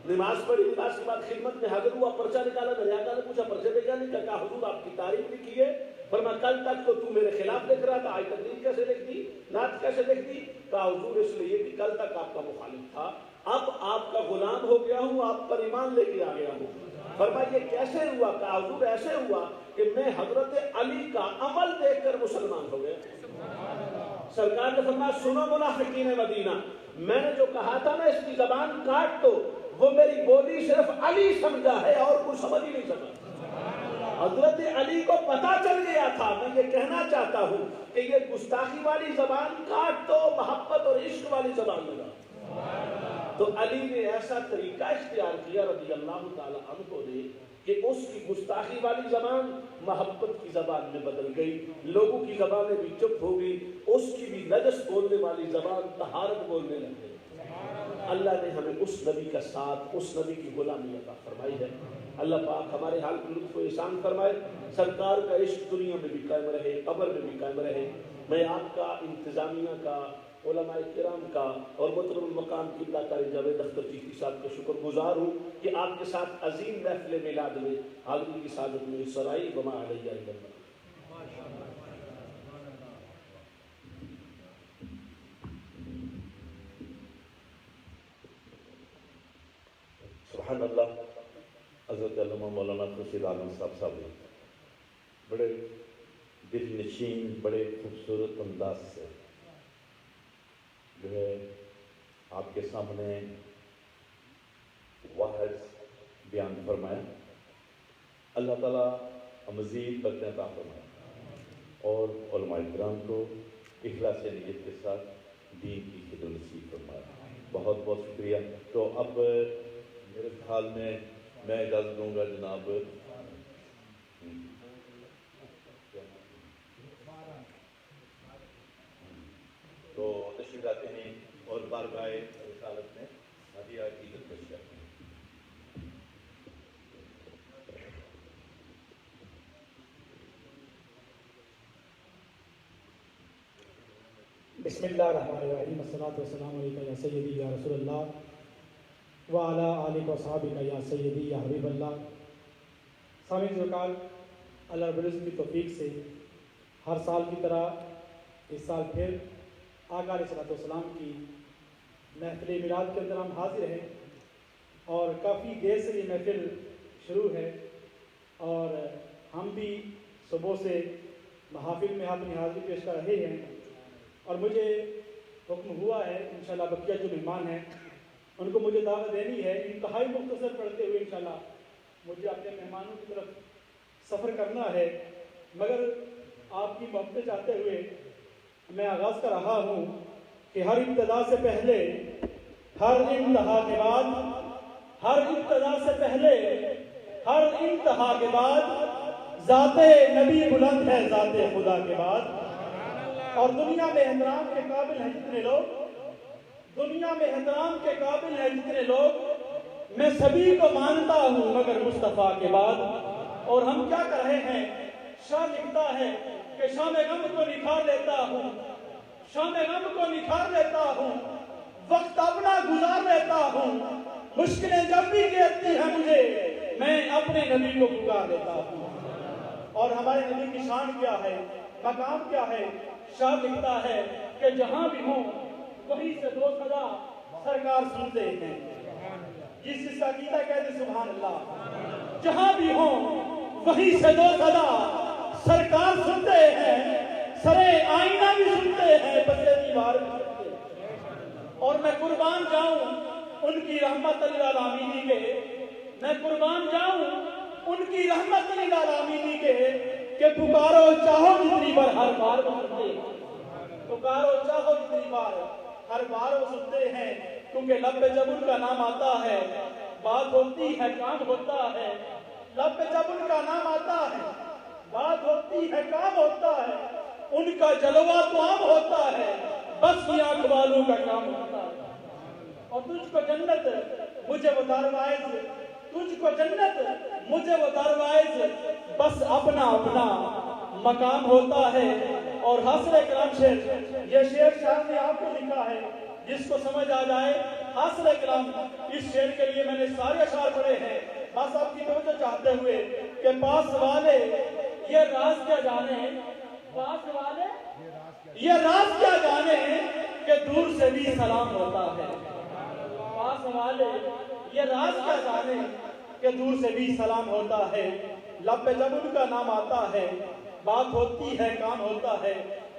Speaker 1: نماز پڑھی، نماز کے بعد خدمت میں حاضر ہوا، پرچہ نکالا. میرے آقا نے پوچھا پرچے پہ کیا لکھا؟ کہا حضور آپ کی تعریف لکھی ہے. فرمایا کل تک تو تم میرے خلاف لکھ رہا تھا، آج تقریر کیسے لکھ دی، نعت کیسے لکھ دی؟ کہا حضور اس لیے کہ کل تک آپ کا مخالف تھا، اب آپ کا غلام ہو گیا ہوں، آپ پر ایمان لے کے آ گیا ہوں. فرمایا یہ کیسے ہوا؟ کہا حضور ایسے ہوا کہ میں حضرت علی کا عمل دیکھ کر مسلمان ہو گیا. سرکار نے فرمایا سنو منافقین مدینہ، میں نے جو کہا تھا نا اس کی زبان کاٹ دو، وہ میری بولی صرف علی سمجھا ہے اور کوئی سمجھ ہی نہیں سکا. حضرت علی کو پتا چل گیا تھا. میں یہ کہنا چاہتا ہوں کہ یہ گستاخی والی زبان کاٹ دو، محبت اور عشق والی زبان لگا. تو علی نے ایسا طریقہ اختیار کیا رضی اللہ تعالی عنہ نے کہ اس کی گستاخی والی زبان محبت کی زبان میں بدل گئی، لوگوں کی زبانیں بھی چپ ہو گئی، اس کی بھی نجس بولنے والی زبان طہارت بولنے لگ گئی. اللہ نے ہمیں اس نبی کا ساتھ، اس نبی کی غلامی عطا فرمائی ہے. اللہ پاک ہمارے حال کو لطف و احسان فرمائے. سرکار کا عشق دنیا میں بھی قائم رہے، قبر میں بھی قائم رہے. میں آپ کا، انتظامیہ کا، علماء کرام کا اور محترم المقام قبلہ قاری جاوید اختر چشتی صاحب کا شکر گزار ہوں کہ آپ کے ساتھ عظیم محفل میلاد میں حاضری کی سعادت میں سرائی وما علیہ البلاغ.
Speaker 4: سبحان اللہ. حضرت علامہ مولانا خورشید عالم صاحب نے بڑے دل نشین، بڑے خوبصورت انداز سے جو ہے آپ کے سامنے واحد بیان فرمایا. اللہ تعالیٰ مزید برکتیں عطا فرمائے اور علماء کرام کو اخلاص نیت کے ساتھ دین کی خدمت نصیب فرمائے. بہت بہت شکریہ. تو اب میرے خیال میں اجازت دوں گا جناب تو تشریف لاتے ہیں اور بارگاہ رسالت میں ہدیہ عقیدت پیش کرتے ہیں.
Speaker 5: بسم اللہ الرحمن الرحیم. الصلاۃ والسلام علیکہ یا سیدی یا رسول اللہ وعلی آلہ وصحبہ یا سیدی یا حبیب اللہ. سامعین ذوالفقار، اللہ رب العزت کی توفیق سے ہر سال کی طرح اس سال پھر آقا علیہ الصلوۃ والسلام کی محفل میلاد کے اندر ہم حاضر ہیں اور کافی دیر سے یہ محفل شروع ہے اور ہم بھی صبح سے محافل میں اپنی حاضری پیش کر رہے ہیں. اور مجھے حکم ہوا ہے انشاءاللہ بقیہ جو مہمان ہیں ان کو مجھے دعوت دینی ہے. انتہائی مختصر پڑھتے ہوئے انشاءاللہ مجھے اپنے مہمانوں کی طرف سفر کرنا ہے، مگر آپ کی محبت چاہتے ہوئے میں آغاز کر رہا ہوں کہ ہر ابتدا سے پہلے ہر انتہا کے بعد، ہر ابتدا سے پہلے ہر انتہا کے بعد ذات نبی بلند ہے ذات خدا کے بعد. اور دنیا میں احترام کے قابل ہیں جتنے لوگ، دنیا میں احترام کے قابل ہیں جتنے لوگ، میں سبھی کو مانتا ہوں مگر مصطفیٰ کے بعد. اور ہم کیا کر رہے ہیں؟ شاہ لکھتا ہے کہ شام غم کو نکھار لیتا ہوں، شام غم کو نکھار لیتا ہوں، وقت اپنا گزار لیتا ہوں، مشکلیں جب بھی گھیرتی ہیں مجھے میں اپنے نبی کو پکار لیتا ہوں. اور ہمارے نبی کی شان کیا ہے، مقام کیا ہے؟ شاہ لکھتا ہے کہ جہاں بھی ہوں وہیں سے دو صدا سرکار سنتے ہیں. جس کا عقیدہ کہتے سبحان اللہ. جہاں بھی ہوں وہیں سے دو صدا سرکار سنتے ہیں، سرے آئینہ بھی سنتے ہیں، بسے دیوار بھی سنتے ہیں. اور میں قربان جاؤں ان کی رحمت للعالمین کے، میں قربان جاؤں ان کی رحمت للعالمین کے کہ پکارو چاہو جتنی بار ہر بار وہ سنتے ہیں، پکارو چاہو جتنی بار ہر بار وہ سنتے ہیں. کیونکہ لب پہ جب ان کا نام آتا ہے بات ہوتی ہے کام ہوتا ہے. لب پہ جب ان کا نام آتا ہے بات ہوتی ہے کام ہوتا ہے. ان کا جلوہ تو عام ہوتا ہے، بس یہ آنکھ والوں کا کام ہوتا ہے. اور تجھ کو جنت مجھے وہ دروائز، تجھ کو جنت مجھے وہ دروائز، بس اپنا اپنا مقام ہوتا ہے. اور حاصل کلام شعر، یہ شعر شاہ نے آپ کو لکھا ہے، جس کو سمجھ آ جائے حاصل کلام. اس شعر کے لیے میں نے سارے اشعار پڑھے ہیں، بس آپ کی توجہ چاہتے ہوئے کہ پاس والے یہ راز کیا جانے، پاس والے یہ راز کیا جانے کہ دور سے بھی سلام ہوتا ہے. پاس والے یہ راز کیا جانے کہ دور سے بھی سلام ہوتا ہے. لب پہ جب ان کا نام آتا ہے بات ہوتی ہے کام ہوتا ہے.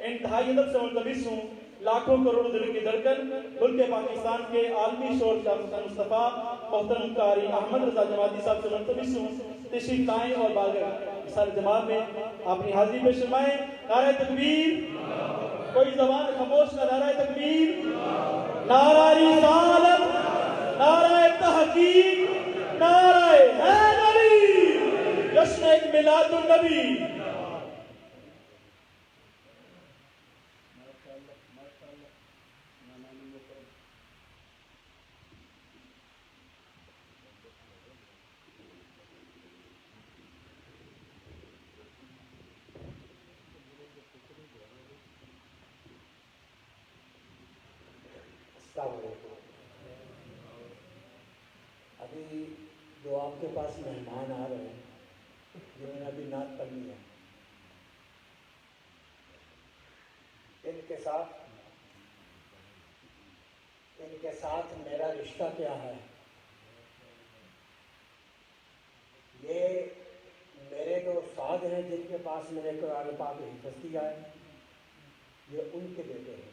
Speaker 5: انتہائی ادب سے ملتمس ہوں لاکھوں کروڑ دل کی دھڑکن ملک پاکستان کے عالمی شور شاہ حسین مصطفیٰ محترم قاری احمد رضا جماعتی صاحب سے ملتمس ہوں تشریف لائیں اور بارگاہ سارے جماعت میں اپنی حاضری پیش فرمائیں. نعرہ تکبیر، کوئی زبان خاموش نہ. نعرہ تکبیر، نعرہ رسالت، نعرہ تحقیق، نعرہ حیدری، جشن میلاد النبی.
Speaker 6: السلام علیکم. ابھی جو آپ کے پاس مہمان آ رہے ہیں جنہوں نے ابھی نعت پڑھنی ہے، ان کے ساتھ میرا رشتہ کیا ہے؟ یہ میرے جو استاد ہیں جن کے پاس میں نے قرآن پاک حفظ کیا ہے، یہ ان کے بیٹے ہیں.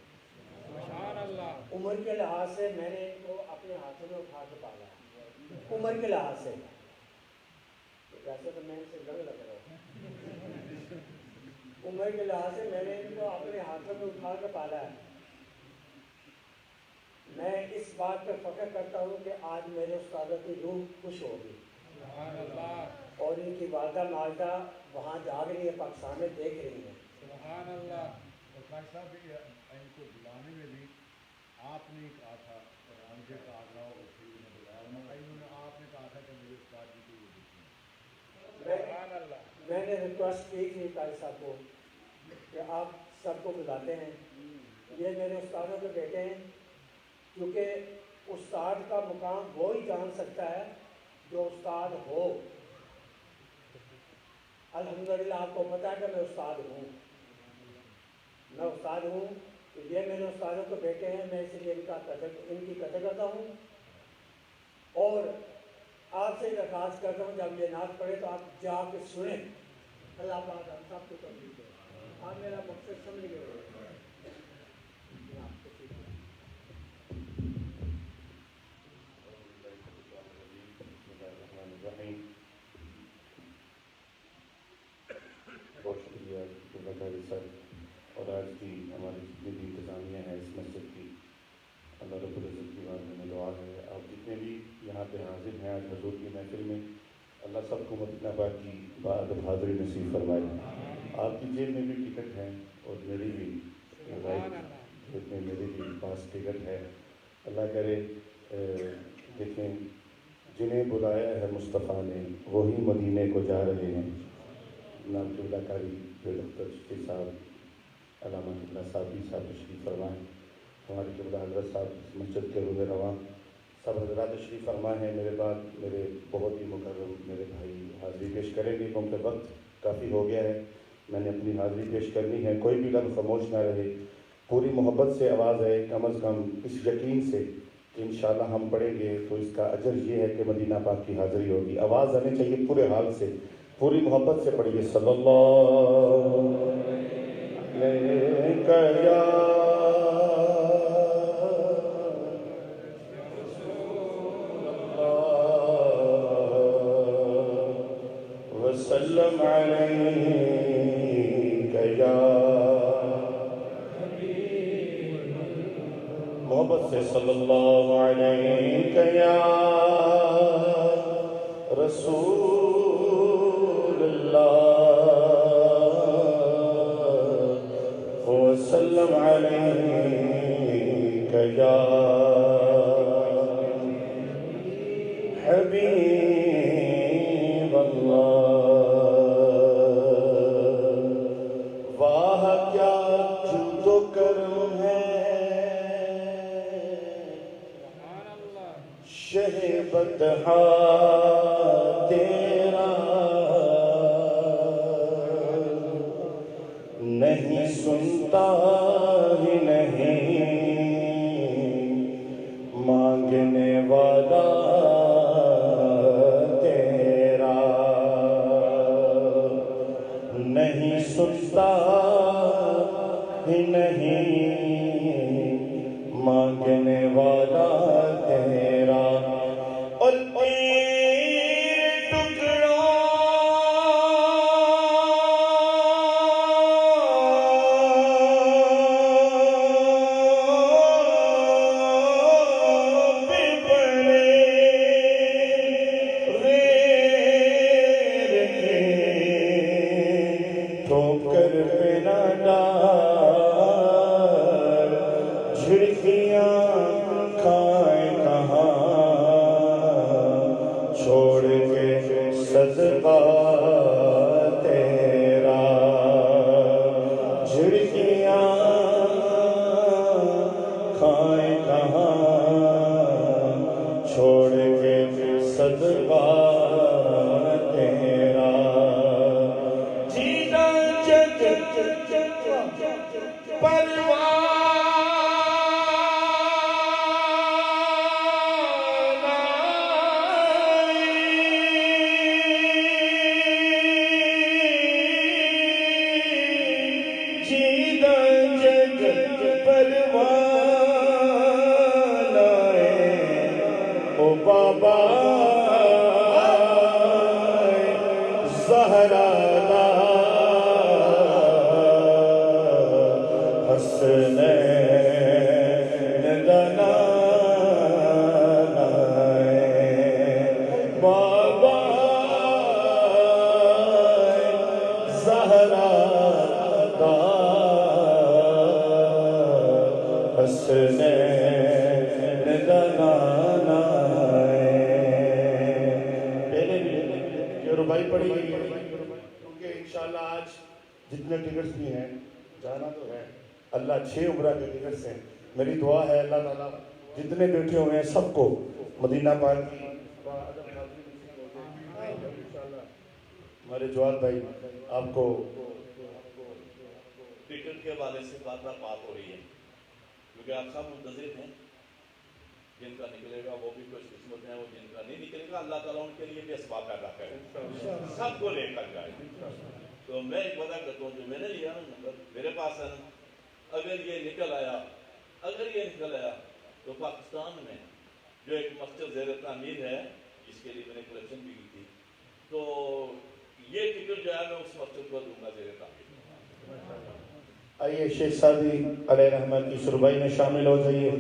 Speaker 3: سبحان اللہ
Speaker 6: عمر کے لحاظ سے میں نے ان کو اپنے ہاتھوں میں اٹھا کے پالا ہے، عمر کے لحاظ سے، ویسے تو میں ان سے جنگ لگ رہا ہوں، عمر کے لحاظ سے میں نے ان کو اپنے ہاتھوں میں اٹھا کے پالا ہے۔ میں اس بات پہ فخر کرتا ہوں کہ آج میرے استادوں کی روح خوش ہوگی،
Speaker 3: سبحان اللہ
Speaker 6: اور ان کی والدہ مالدہ وہاں جاگ رہی ہے، پاکستان میں دیکھ رہی ہیں۔
Speaker 3: سبحان اللہ
Speaker 2: اور خواجہ صاحب بھی ان کو بلانے میں بھی آپ نے کہا تھا اور مجھے کہا تھا اور پھر انہیں بلایا، انہوں نے آپ نے کہا تھا کہ میرے استاد جی کو یہ دیکھیں۔
Speaker 3: سبحان اللہ
Speaker 6: میں نے ریکویسٹ کی تھی قاری صاحب کو کہ آپ سب کو بلاتے ہیں، یہ میرے استادوں کے بیٹے ہیں، کیونکہ استاد کا مقام وہی جان سکتا ہے جو استاد ہو۔ الحمدللہ آپ کو پتہ ہے کہ میں استاد ہوں، میں استاد ہوں، تو یہ میرے استادوں کے بیٹے ہیں، میں اس لیے ان کی قدر کرتا ہوں، اور آپ سے درخواست کرتا ہوں جب یہ نعت پڑھے تو آپ جا کے سنیں۔ اللہ پاک ہم سب کو توفیق دے۔ آپ میرا مقصد سمجھ گئے۔
Speaker 4: بہت شکریہ قاری صاحب، اور آج کی ہماری جتنی بھی انتظامیہ ہے اس مسجد کی، اللہ رب العزت کی بارگاہ میں دعا ہے آپ جتنے بھی یہاں پہ حاضر ہیں آج حضور کی محفل میں، اللہ سب کو مدینہ پاک کی بادب حاضری نصیب فرمائے۔ آپ کی جیب میں بھی ٹکٹ ہے اور میری بھی جیب میں میری بھی پاس ٹکٹ ہے، اللہ کرے دیکھیں جنہیں بلایا ہے مصطفیٰ نے وہی مدینے کو جا رہے ہیں۔ نام قبلہ کاری ڈاکٹر شفیع صاحب، علامہ قبلہ صاحبی صاحب تشریف فرمائیں، ہمارے قبلہ حضرت صاحب اس مسجد کے روح رواں سب حضرات تشریف فرمائے ہیں۔ میرے بعد میرے بہت ہی مکرم میرے بھائی حاضری پیش کریں گے، کیونکہ وقت کافی ہو گیا ہے، میں نے اپنی حاضری پیش کرنی ہے۔ کوئی بھی لفظ خاموش نہ رہے، پوری محبت سے آواز ہے، کم از کم اس یقین سے کہ انشاءاللہ ہم پڑھیں گے تو اس کا اجر یہ ہے کہ مدینہ پاک کی حاضری ہوگی۔ آواز آنی چاہیے پورے حال سے، پوری محبت سے پڑھیے۔ صلی اللہ علیہ یا وسلم علیہ یا محبت سے صلی اللہ علیہ یا رسول اللہ وسلم علیہ یا حبیب اللہ۔ واہ کیا جود و کرم ہے شہ بدحا تیرا، نہیں سنتا ہی نہیں مانگنے والا تیرا، نہیں سنتا ہی نہیں مانگنے والا تیرا، اور جگ پروان
Speaker 7: حسنین دنانا پہلے بھی یہ ربائی پڑھی گئی ہے کیونکہ انشاءاللہ آج جتنے ٹکٹس بھی ہیں جانا تو ہے اللہ 6 عمرہ کے ٹکٹس ہیں میری دعا ہے اللہ تعالیٰ جتنے بیٹھے ہوئے ہیں سب کو مدینہ پاک کی ہمارے جواد بھائی آپ کو
Speaker 4: ٹکٹ کے حوالے سے بات ہو رہی ہے کیونکہ آپ سب منتظر ہیں جن کا نکلے گا وہ بھی خوش قسمت ہیں وہ جن کا نہیں نکلے گا اللہ تعالیٰ ان کے لیے بھی اسباب پیدا کرے سب کو لے کر جائے تو میں ایک وعدہ کرتا ہوں جو میں نے لیا نمبر میرے پاس ہے اگر یہ نکل آیا تو پاکستان میں جو ایک مسجد زیر تعمیر ہے جس کے لیے میں نے کلیکشن بھی کی تھی تو یہ ٹکٹ جو ہے میں اس مسجد کو دوں گا زیر تعمیر
Speaker 7: آئیے شیخ سعدی علیہ رحمت کی سربائی میں شامل ہو جائیے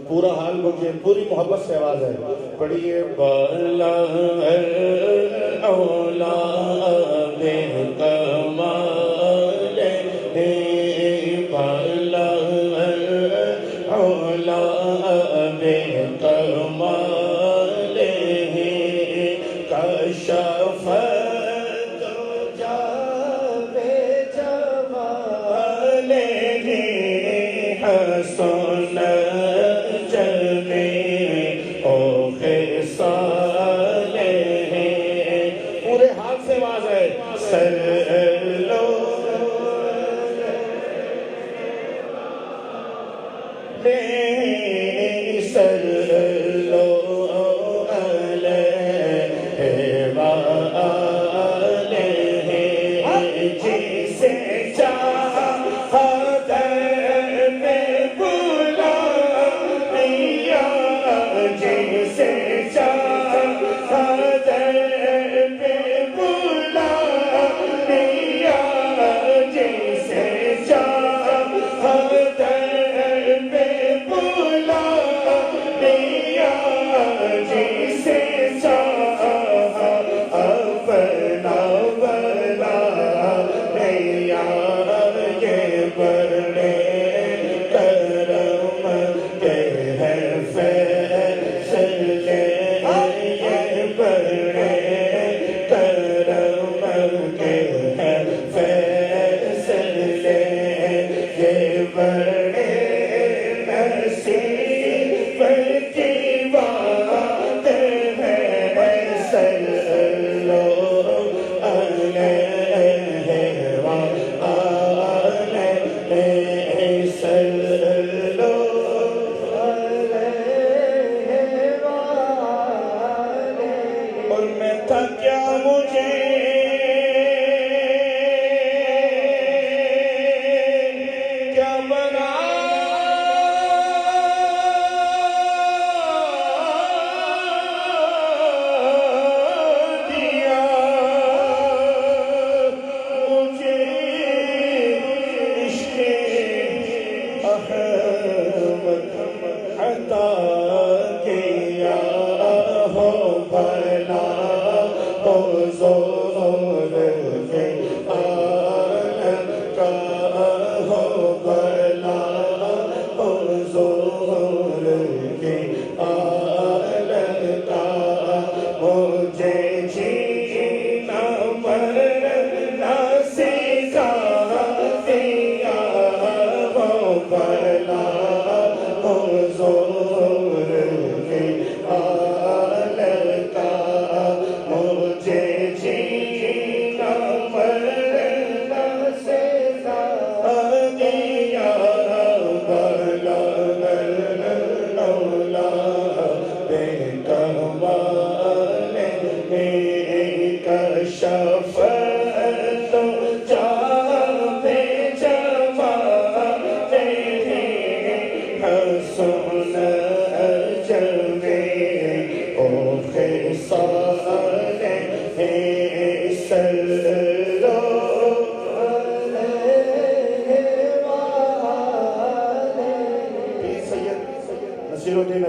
Speaker 7: پورا حال مجھے پوری محبت سے آواز ہے پڑھیے بالا اولا بے کمال بالا اولا بے کمال کشف سن جلے او خصال پورے ہاتھ سے آواز ہے سلو سلو علیہ وآلہ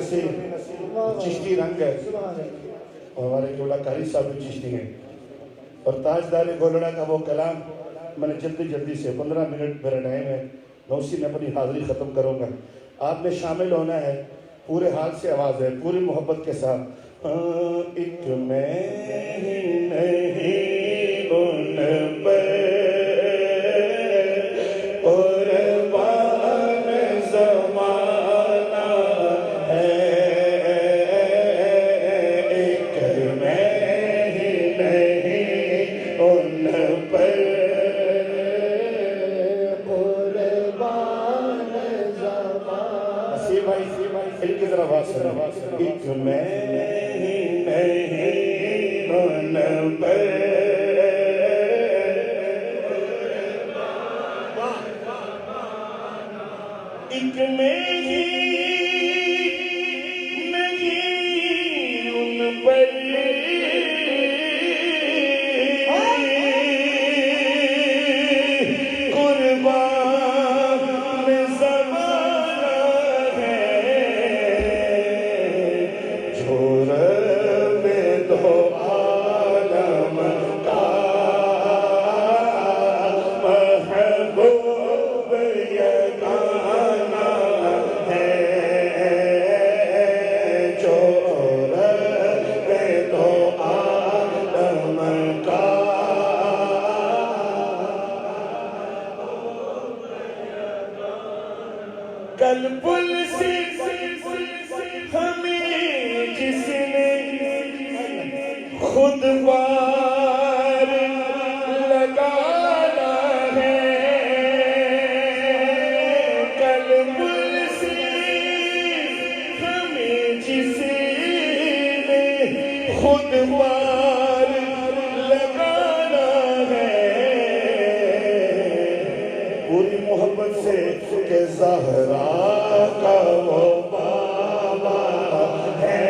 Speaker 7: جسے چشتی رنگ ہے ہمارے کیولا کاری صاحب بھی چشتی ہیں اور تاجدار گولڑا کا وہ کلام میں نے جلدی سے 15 منٹ میرا ٹائم ہے میں اسی میں اپنی حاضری ختم کروں گا آپ نے شامل ہونا ہے، پورے حال سے آواز ہے، پوری محبت کے ساتھ۔ ایک میں ہی نہیں ان پر قربان زمانہ ہے، ایک میں ہی نہیں ان پر قربان زمانہ۔ نصیر بھائی ان کی طرف آواز سنیں۔ ایک میں ہی نہیں ان پر ایک میں ہی نہیں ان پر قربان زمانہ ہے، جو رب دو عالم کا محبوب یگانہ ہے، جو رب دو عالم کا کل پل سے ہمیں جس نے خود بار لگانا ہے، کل پل سے ہمیں جس نے خود بار لگانا ہے، پوری محبت سے کہ زہرا کا وہ بابا ہے،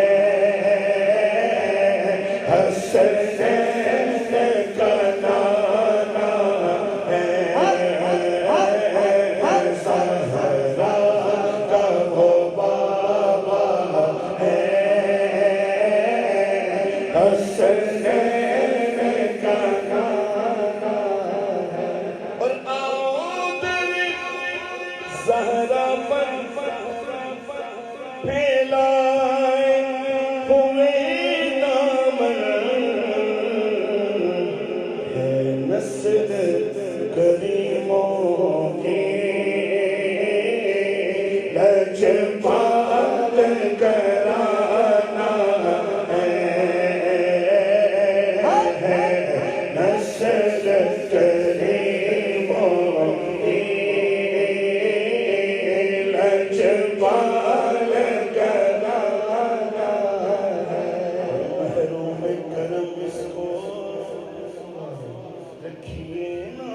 Speaker 7: حسنین کا نانا ہے، زہرا کا وہ بابا ہے، حسنین کا نانا ہے، اور زہرا پر پھیلائے ہوئے دامن ہے، نسل کریموں کی لجپال کرانا ہے، نسل کریموں کی لجپال کرانا ہے، محروم کرم اس کو رکھیے نا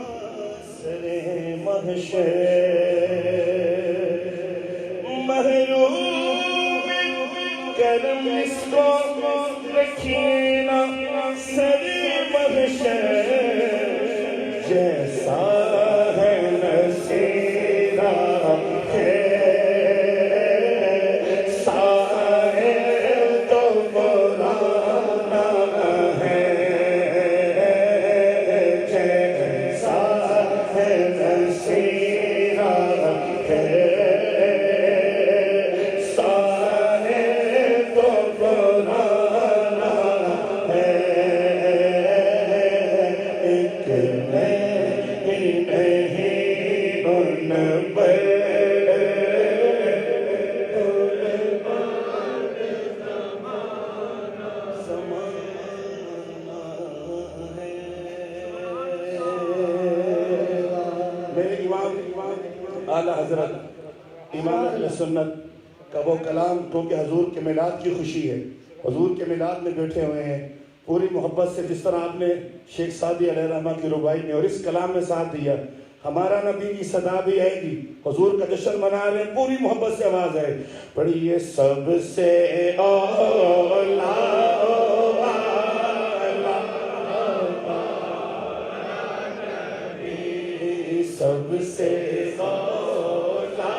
Speaker 7: سرے محشر، محروم کرم اس کو رکھیے نا سرے محشر، جیسا ہے نصیرہ ہے سارے تو پرانا ہے، جیسا ہے نصیرہ ہے سارے تو پرانا ہے، ایک نہیں ان پر میرے امام اعلیٰ حضرت امام اہل سنت کا وہ کلام، کیونکہ حضور کے میلاد کی خوشی ہے، حضور کے میلاد میں بیٹھے ہوئے ہیں، پوری محبت سے جس طرح آپ نے شیخ سعدی علیہ رحمہ کی ربائی میں اور اس کلام میں ساتھ دیا، ہمارا نبی کی صدا بھی آئے گی، حضور کا جشن منا رہے ہیں، پوری محبت سے آواز ہے، پڑھیے سب سے اولا سب سے اولا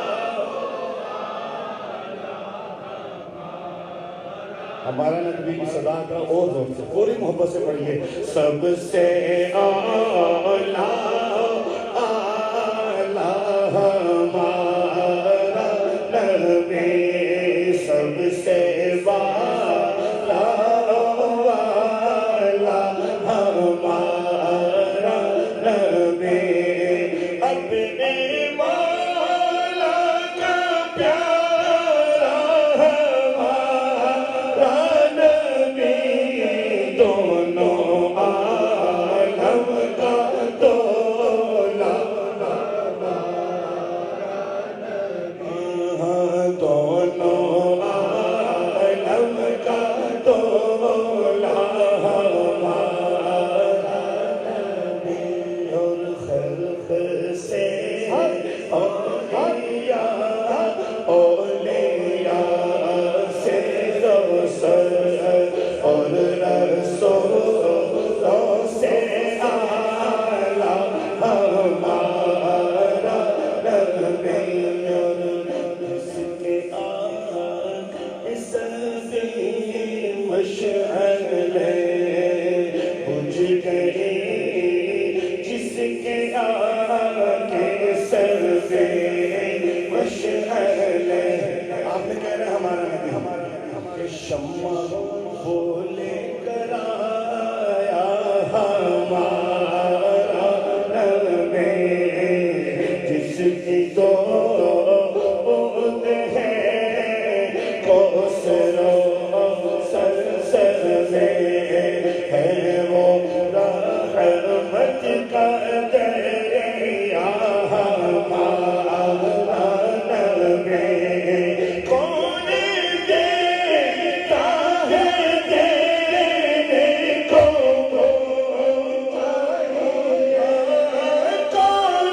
Speaker 7: ہمارا نبی کی صدا کا اور زور سے پوری محبت سے پڑھیے، سب سے اولا اعلیٰ ہمارا شمع وہ لے کر آیا ہمارا نغمے جس کی تو بود ہے کوثر و سلسل میں ہے وہ رحمت کا دریا ہمارا نغمے کون دیتا ہے دینے کو کون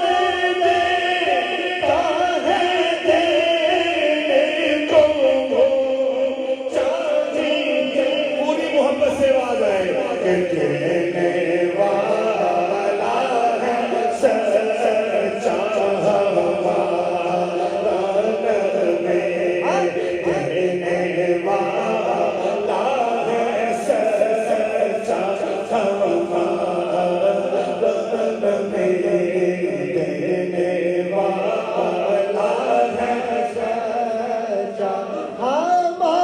Speaker 7: دیتا ہے دینے کو چاہیے پوری محبت سے آواز آئے کہ دینے والا ہے سچا ہمارا نغمے دینے والا ہے سچا ہمارا نغمے دینے والا ہے سچا ہمارا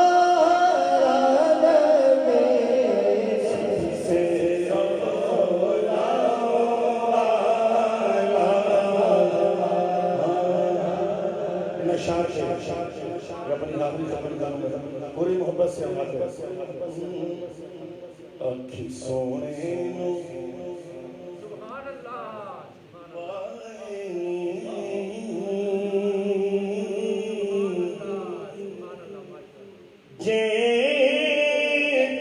Speaker 7: نغمے سے پوری محبت سے اکھی سونے نو
Speaker 3: سبحان اللہ
Speaker 7: جے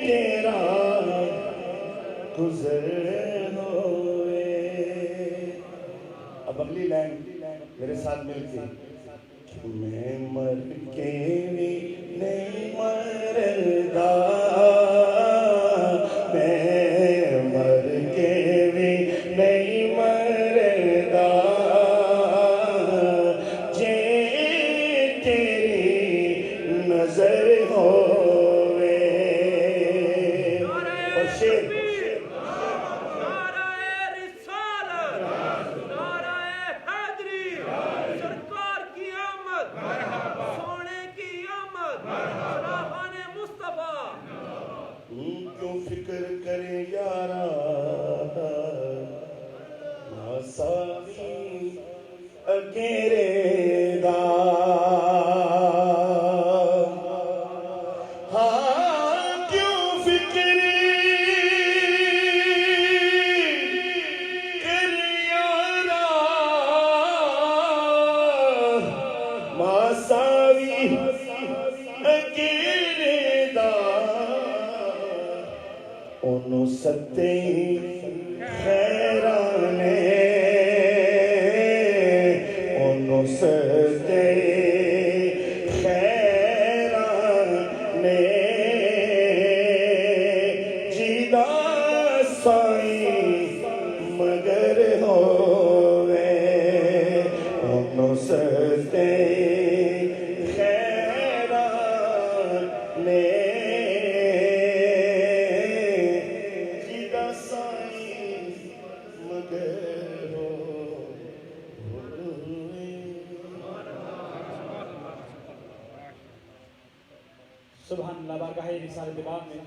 Speaker 7: تیرا گزر ہوئے اب اگلی لائن میرے ساتھ مل کے میں مر کے بھی نہیں مردا میں مر کے بھی نہیں مردا جے تیری نظر ہوئے اور شیر کیوں فکر کرے یارا ناساوی اگیرے دا ہاں کیوں فکر کر یارا ناساوی اگیرے دا انہوں ستے خیرانے انہوں ستے خیرانے جیدہ سائیں مگر ہوئے انہوں ستے خیرانے
Speaker 5: سبحان اللہ بارگاہ رسالت باغ میں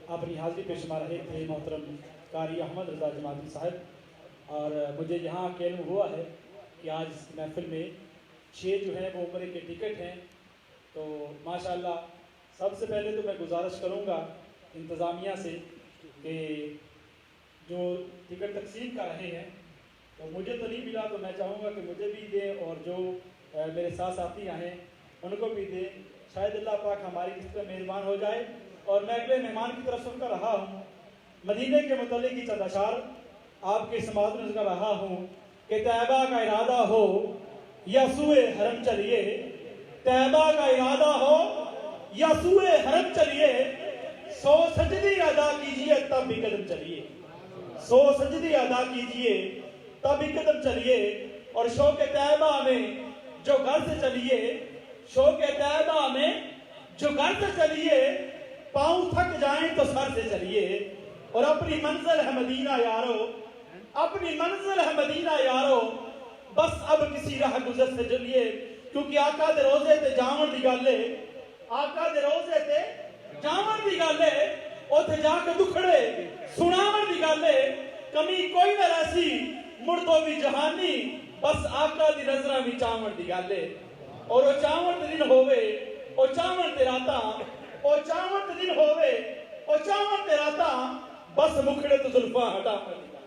Speaker 5: اپنی حاضری پیش شما رہے تھے محترم قاری احمد رضا جماعتی صاحب اور مجھے یہاں معلوم ہوا ہے کہ آج اس محفل میں 6 جو ہیں وہ عمرے کے ٹکٹ ہیں تو ماشاءاللہ سب سے پہلے تو میں گزارش کروں گا انتظامیہ سے کہ جو ٹکٹ تقسیم کر رہے ہیں تو مجھے تو نہیں ملا تو میں چاہوں گا کہ مجھے بھی دیں اور جو میرے ساتھ ساتھی ہیں ان کو بھی دیں شاید اللہ پاک ہماری اس پر مہربان ہو جائے اور میں اگلے مہمان کی طرف سن کر رہا ہوں مدینے کے متعلق کی چند اشعار آپ کے سماعت میں کر رہا ہوں کہ طیبہ کا ارادہ ہو یا سوئے حرم چلیے طیبہ کا ارادہ ہو یا سوئے حرم چلیے 100 سجدی ادا کیجئے تب بھی قدم چلیے 100 سجدی ادا کیجئے تب بھی قدم چلیے اور شوق طیبہ میں جو گھر سے چلیے شوق طیبہ میں جو گھر سے چلیے پاؤں تھک جائیں تو سر سے چلیے اور اپنی منزل ہے مدینہ یارو اپنی منزل ہے مدینہ یارو بس اب کسی راہ گزر سے چلیے کیونکہ آقا دے روزے تے جاون دی گل ہے آقا دے روزے تے ਜਾਵਣ ਦੀ ਗੱਲ ਏ ਉੱਥੇ ਜਾ ਕੇ ਦੁਖੜੇ ਸੁਣਾਵਣ ਦੀ ਗੱਲ ਏ ਕਮੀ ਕੋਈ ਨਾ ਰਹਿਸੀ ਮੁੜ ਤੋਂ ਵੀ ਜਹਾਨੀ ਬਸ ਆਕਾ ਦੀ ਨਜ਼ਰਾਂ ਵਿੱਚ ਆਵਣ ਦੀ ਗੱਲ ਏ ਔਰ ਉਹ ਚਾਵਣ ਦੇ ਦਿਨ ਹੋਵੇ ਉਹ ਚਾਵਣ ਤੇ ਰਾਤਾਂ ਉਹ ਚਾਵਣ ਦੇ ਦਿਨ ਹੋਵੇ ਉਹ ਚਾਵਣ ਤੇ ਰਾਤਾਂ ਬਸ ਮੁਖੜੇ ਤੋਂ ਜ਼ੁਲਫਾਂ ਹਟਾਵਣ ਦੀ ਗੱਲ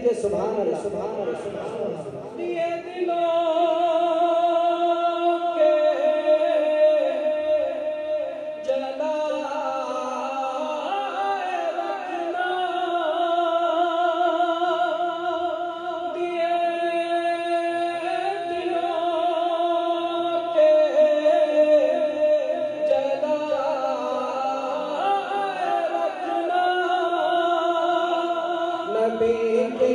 Speaker 8: دیجیے سبحان اللہ سبحان اللہ سبحان اللہ
Speaker 3: یہ دلوں کے جلائے رکھنا دیے دلوں کے جلائے رکھنا
Speaker 8: نبی کی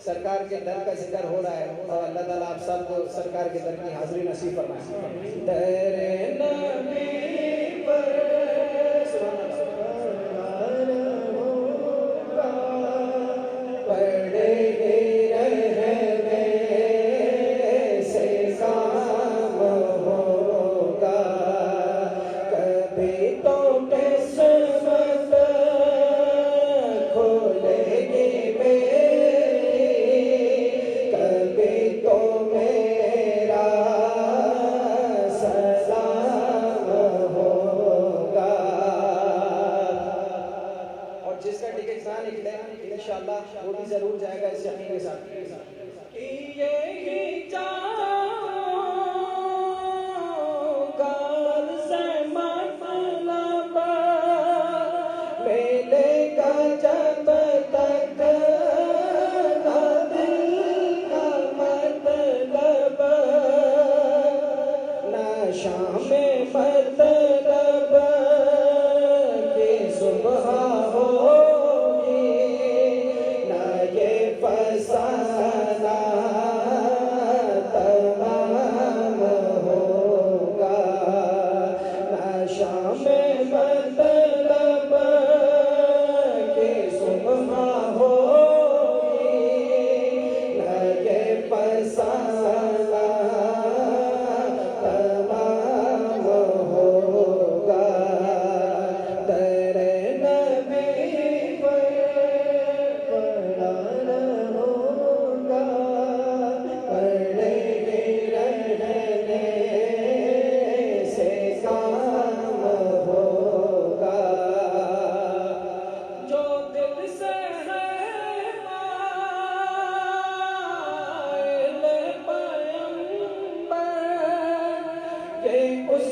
Speaker 8: سرکار کے در کا ذکر ہو رہا ہے اور اللہ تعالیٰ آپ سب کو سرکار کے در کی حاضری نصیب فرمائے. در نبی پر پڑے رہنے سے کام ہوگا کبھی تو قسمت کھولے گی انشاءاللہ وہ بھی ضرور جائے گا اس یقین کے ساتھ.
Speaker 3: یہی چاہوں گار سے مطلب
Speaker 8: میلے کا جب تک نہ دل کا مطلب نہ شام مطلب کی صبح ہوگی نہ یہ فسانہ تمام ہوگا نہ شام مطلب کی صبح ہوگی نہ یہ فسانہ تمام ہوگا.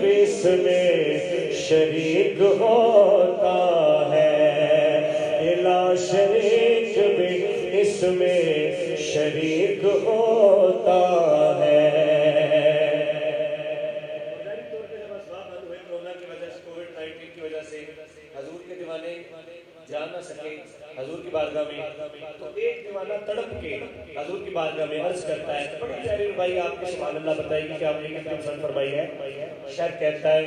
Speaker 3: بھی اس میں شریک ہوتا ہے، لا شریک بھی اس میں شریک ہوتا ہے۔
Speaker 9: کورونا کی وجہ سے، کووڈ-19 کی وجہ سے حضور کے دیوانے جا نہ سکے حضور کی بارگاہ میں، تو ایک دیوانہ تڑپ کے حضور کی بارگاہ میں عرض کرتا ہے، بڑی پیاری بھائی آپ کے سبحان اللہ بتائیے کہ آپ نے کتنی پسند فرمائی ہے۔ شاعر کہتا ہے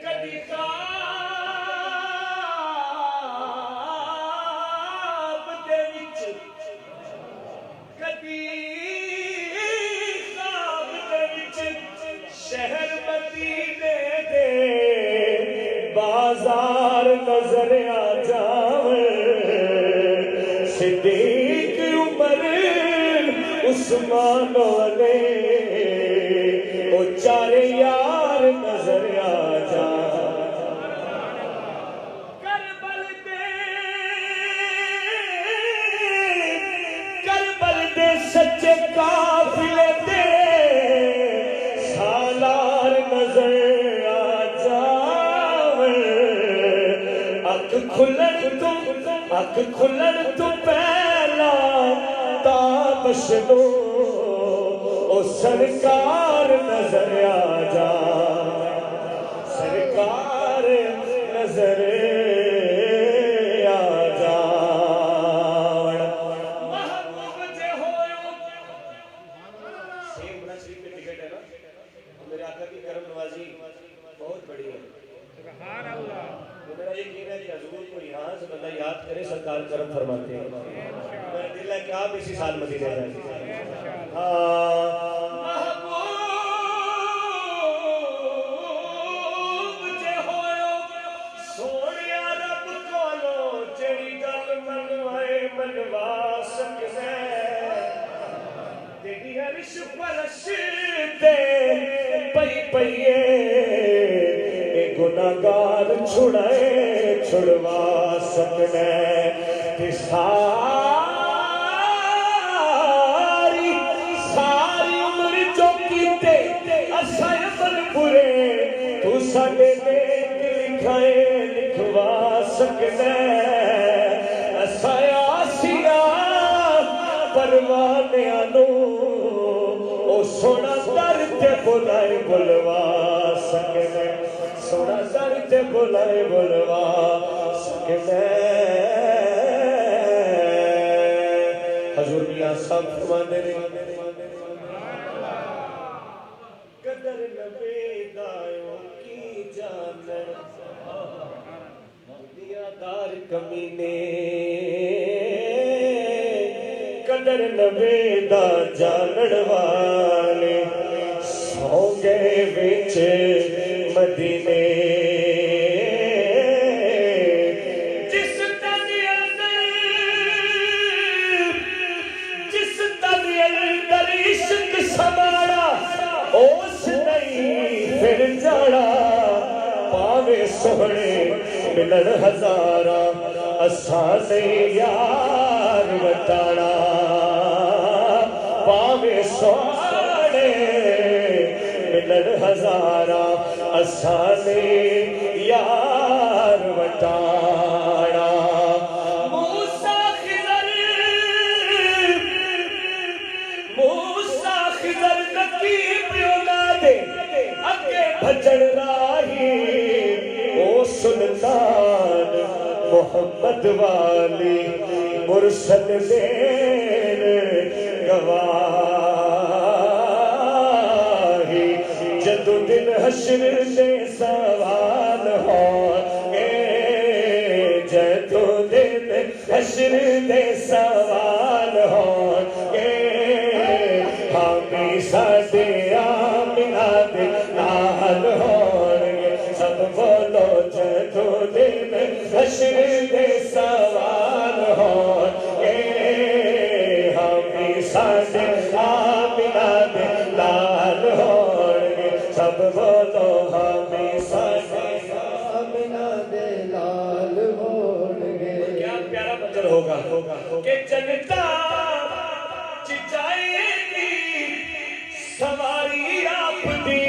Speaker 9: کبھی خواب دے وچ، کبھی خواب دے وچ، شہر مدینے دے بازار نظر آ جاوے، صدیق عمر عثمان والے وہ چارے یار نظر آ جاوے، کربل دے سچے قافلے دے سالار نظر آ جاوے، اکھ کھلن تو پہلا تابش دو او سرکار نظر آ جا، سرکار نظر آ جا۔ محبوب جے ہوئے سیم عمرہ شریف میں ٹکٹ ہے نا، میرے آقا کی کرم نوازی بہت بڑی ہے، سبحان اللہ۔ میرا یقین ہے کہ حضور کو یہاں سے بندہ یاد کرے سرکار کرم فرماتے ہیں، میرا دل ہے کہ آپ اسی سال مدینے جائیں۔ محبوب جے ہوئے سونیا رب کولو جڑی گل منوائے منوا سکے، تیری عرش فرش تے پئی پئیے گناہگار چھڑائے چھڑوا سکنا، ساری عمر جو کیتے اساں عمل برے تو ساڈے نیک لکھائے لکھوا سکنا، اساں آسیاں پروانیاں نو او سونا در تے بلائے بلوا سکنا، سونا در تے بلائے بلوا سکنا۔ حضور میاں صاحب فرماندے نے قدر نبی دایوں کی جانن دنیا دار کمینے، قدر نبی دا جانن والے سو گئے وچ مدینے، جس تن اندر عشق سماڑا اس نہیں پھر جاڑا، پاوے سوہنے ملن ہزاراں اساں نہیں یار وٹاڑا، پاوے سوہنے ملن ہزاراں اساں نہیں یار وٹاڑا۔ خضر نقیب اولادے اگے بھجن راہی، او سلطان محمد والی مرشد دین گواہی، جدو دن حشر دے سوال ہون گے، جدو دن حشر دے سوال ہون گے، حامی ساڈے آمنہ دے نال ہون گے، سب بولو جدو دن حشر دے سوال ہون گے، حامی ساڈے آمنہ دے نال ہون گے، سب بولو حامی ساڈے آمنہ دے نال ہون گے۔ کیا پیارا منظر ہوگا کہ جنتا چچائے گی سواری آپ دی،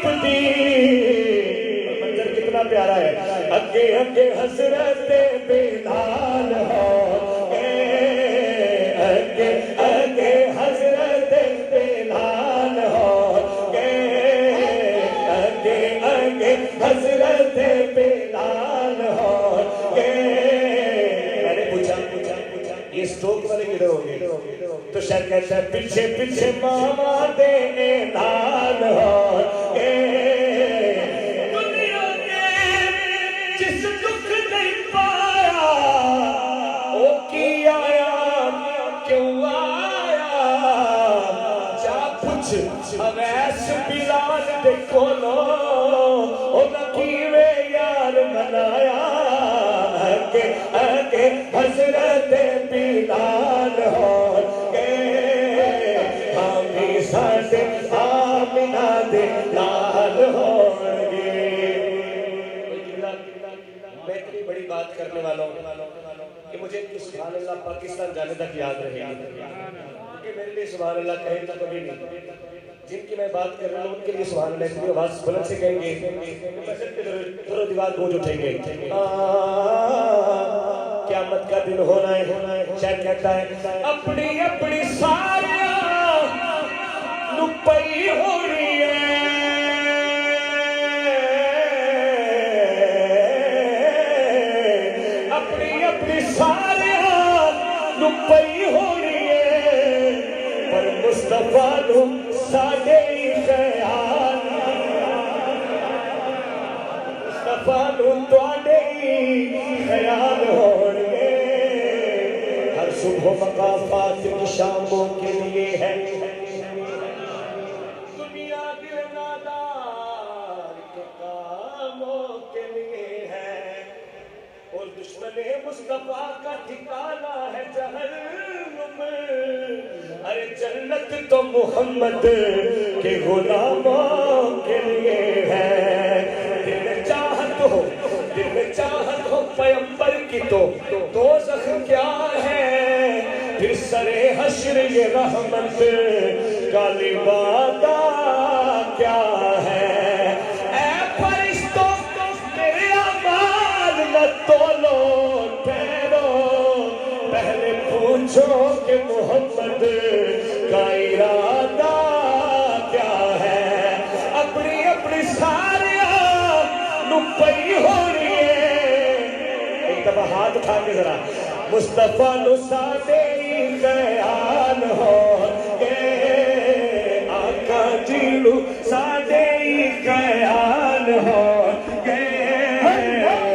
Speaker 3: آپ دی منظر کتنا پیارا ہے اگے اگے حضرت بلال ہو اگے اگے حضرت بلال ہو اگے اگے حضرت بلال ہو میں نے پوچھا یہ اسٹروک والے کدھر ہوں گے تو شاید کہتا ہے پیچھے پیچھے ماما دے نال ہو دنیا کے جس دکھ نہیں پایا وہ کی آیا کیوں آیا جا پوچھ اویس بلال دے کولو اونا کیوے یار منایا کہ حضرت بلال ہو گے ہمیں ساڈے آمنہ دے لال ہو گے
Speaker 9: میں اتنی بڑی بات کرنے والا ہوں کہ مجھے ان کی سبحان اللہ پاکستان جانے تک یاد رہے گی کیونکہ میرے لیے سبحان اللہ کہیں تو کبھی نہیں جن کی میں بات کر رہا ہوں ان کے لیے سبحان اللہ اتنی آواز بلند سے کہیں گے در و دیوار گونج اٹھیں گے قیامت کا دن ہونا ہے شاید کہتا ہے
Speaker 3: اپنی اپنی ساریاں نپئی ہو رہی ہے اپنی اپنی ساریاں نپئی ہو رہی ہے پر مصطفیٰ نو ساڈے خیال مصطفیٰ نو تواڈے خیال ہو رہے ہر صبح مقافات کی شاموں کے لیے ہے دنیا دل نادار کے کاموں کے لیے ہے اور دشمن مصطفیٰ کا ٹھکانہ ہے جہنم ارے جنت تو محمد کے غلاموں کے لیے ہے دل میں چاہت ہو پیغمبر کی تو دوزخ کیا ہے پھر سرے حشر یہ رحمت کا لبادہ کیا ہے اے فرشتوں میرے اعمال نہ تولو ٹھہرو پہلے پوچھو کہ محمد کا ارادہ کیا ہے اپنی اپنی ساریاں نپئی ہو رہی ہے ایک دفعہ ہاتھ اٹھا کے ذرا مصطفیٰ نو ساڈے خیال ہو گے آقا جی نو ساڈے خیال ہو گے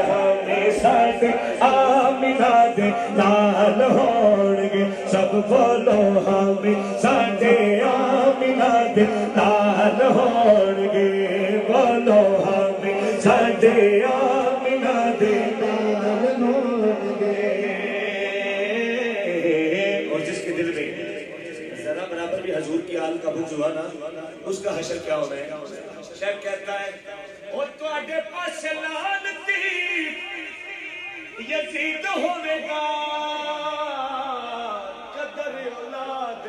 Speaker 3: ہمیں ساڈے آمنہ دے لال ہون گے سب بولو ہمیں ساڈے آمنہ دے لال ہون گے بولو ہمیں ساڈے آمنہ دے لال ہون گے اور جس کے دل میں ذرا برابر بھی حضور کی آل کا بجھ ہوا نا اس کا حشر کیا ہونا ہے شیخ کہتا ہے وہ تواڈے پاس لعنتی یزید ہوے گا قدر اولاد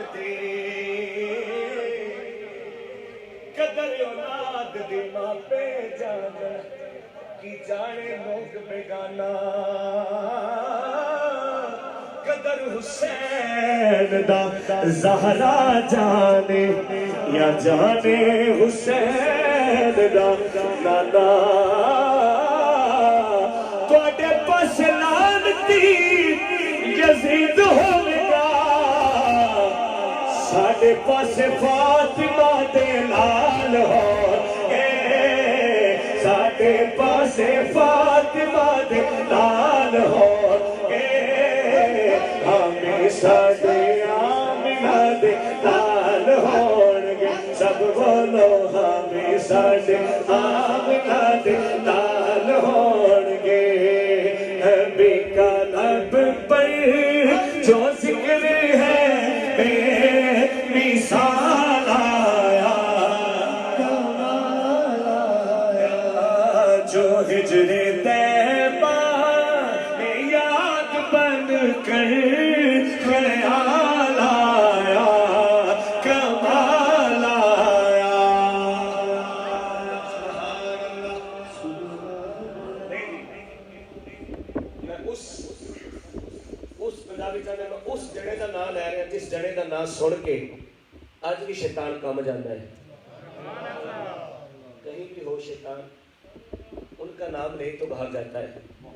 Speaker 3: دی ماں پہ جانا کی جانے لوگ بیگانا قدر حسین دا زہرا جانے یا جانے حسین دا نانا تواڈے پاس لعنتی یزید ہوے گا ساڈے پاس فاطمہ دے لال ہو گے ساڈے پاس فاطمہ دے لال ہو گے ہمیں ساڈے آمنہ دے لال ہون گے سب بولو ہمیں ساڈے آمنہ دے لال ہون گے نبی کا لب پر جو ذکر ہے مثال آیا جو ہجر طیبہ میں یاد بن کر خیال آیا کمال آیا
Speaker 9: اس پنجابی چاہنے میں اس جڑے کا نام لے رہے ہیں جس جڑے کا نام سن کے اج بھی شیطان کام جانا ہے. کہیں بھی ہو شیطان ان کا نام لے تو بھاگ جاتا ہے.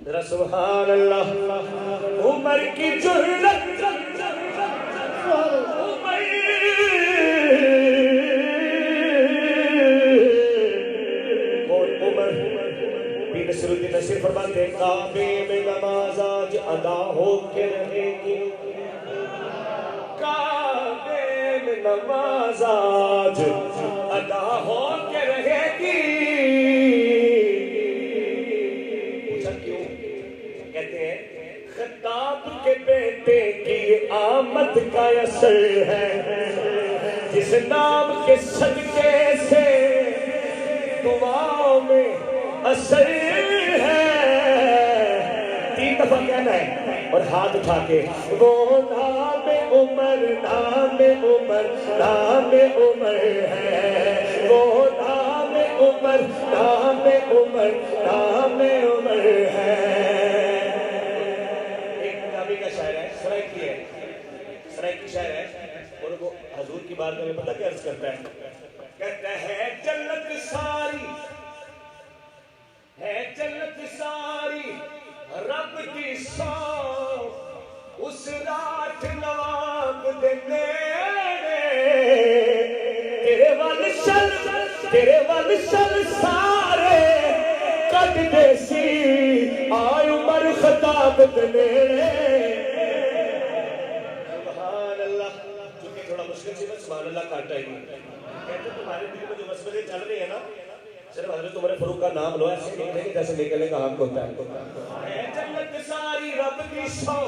Speaker 9: ذرا سبحان اللہ. عمر کی جرأت نصیر فرماتے ہیں کعبے میں نماز آج ادا ہو کے رہے گی. کعبے میں نماز آج ادا ہو کے رہے گی. پوچھا کیوں؟ کہتے ہیں خطاب کے بیٹے کی آمد کا اثر ہے جس نام کے صدقے سے دعاؤں میں اثر ہے. 3 دفعہ کہنا ہے اور ہاتھ اٹھا کے وہ نام عمر نام عمر نام عمر ہے. وہ نام عمر نام عمر نام عمر ہے. ایک پنجابی کا شاعر ہے سرائکی شاعر ہے اور وہ حضور کی بات میں پتہ کیا عرض کرتا ہے. کہتا ہے جنت ساری ہے جنت ساری رب کی سو اس رات نواب دے نیڑے. تیرے ول شل سارے کٹ دے سی آئے عمر خطاب دے نیڑے. سبحان اللہ. چونکہ تھوڑا مشکل سی بس سبحان اللہ کاٹ آئے گی. کہتے تمہارے دل میں جو مسئلے چل رہے ہیں نا صرف حضرت عمر فاروق کا نام لو ایسے نکلے کہ جیسے نکلنے کا حق ہوتا ہے. جنت ساری رب کی سو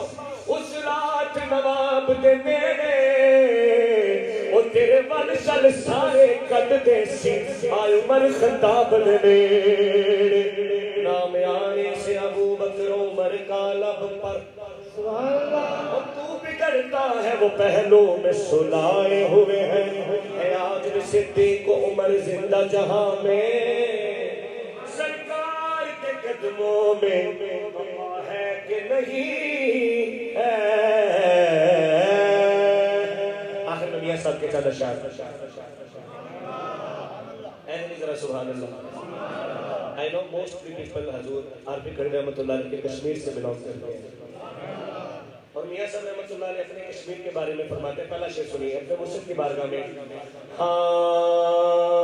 Speaker 9: اس رات نواب دے نیڑے. او تیرے ول شل سارے کٹ دے سی آئے عمر خطاب دے نیڑے. نام آنے سے ابو بکر عمر کا لب پر تو بگڑتا ہے وہ پہلو میں سلائے ہوئے ہیں. آج بھی صدیق عمر زندہ جہاں میں سرکار کے قدموں میں ہے کہ نہیں ہے. آخر میں میاں صاحب کے چند اشعار ذرا سبحان اللہ. I know most people حضور عارفی کھڑی رحمۃ اللہ علیہ کے کشمیر سے بلانگ کرتے ہیں اور میاں صاحب رحمۃ اللہ علیہ اپنے کشمیر کے بارے میں فرماتے ہیں. پہلا شعر سنیے اپنے مرشد کی بارگاہ میں. ہاں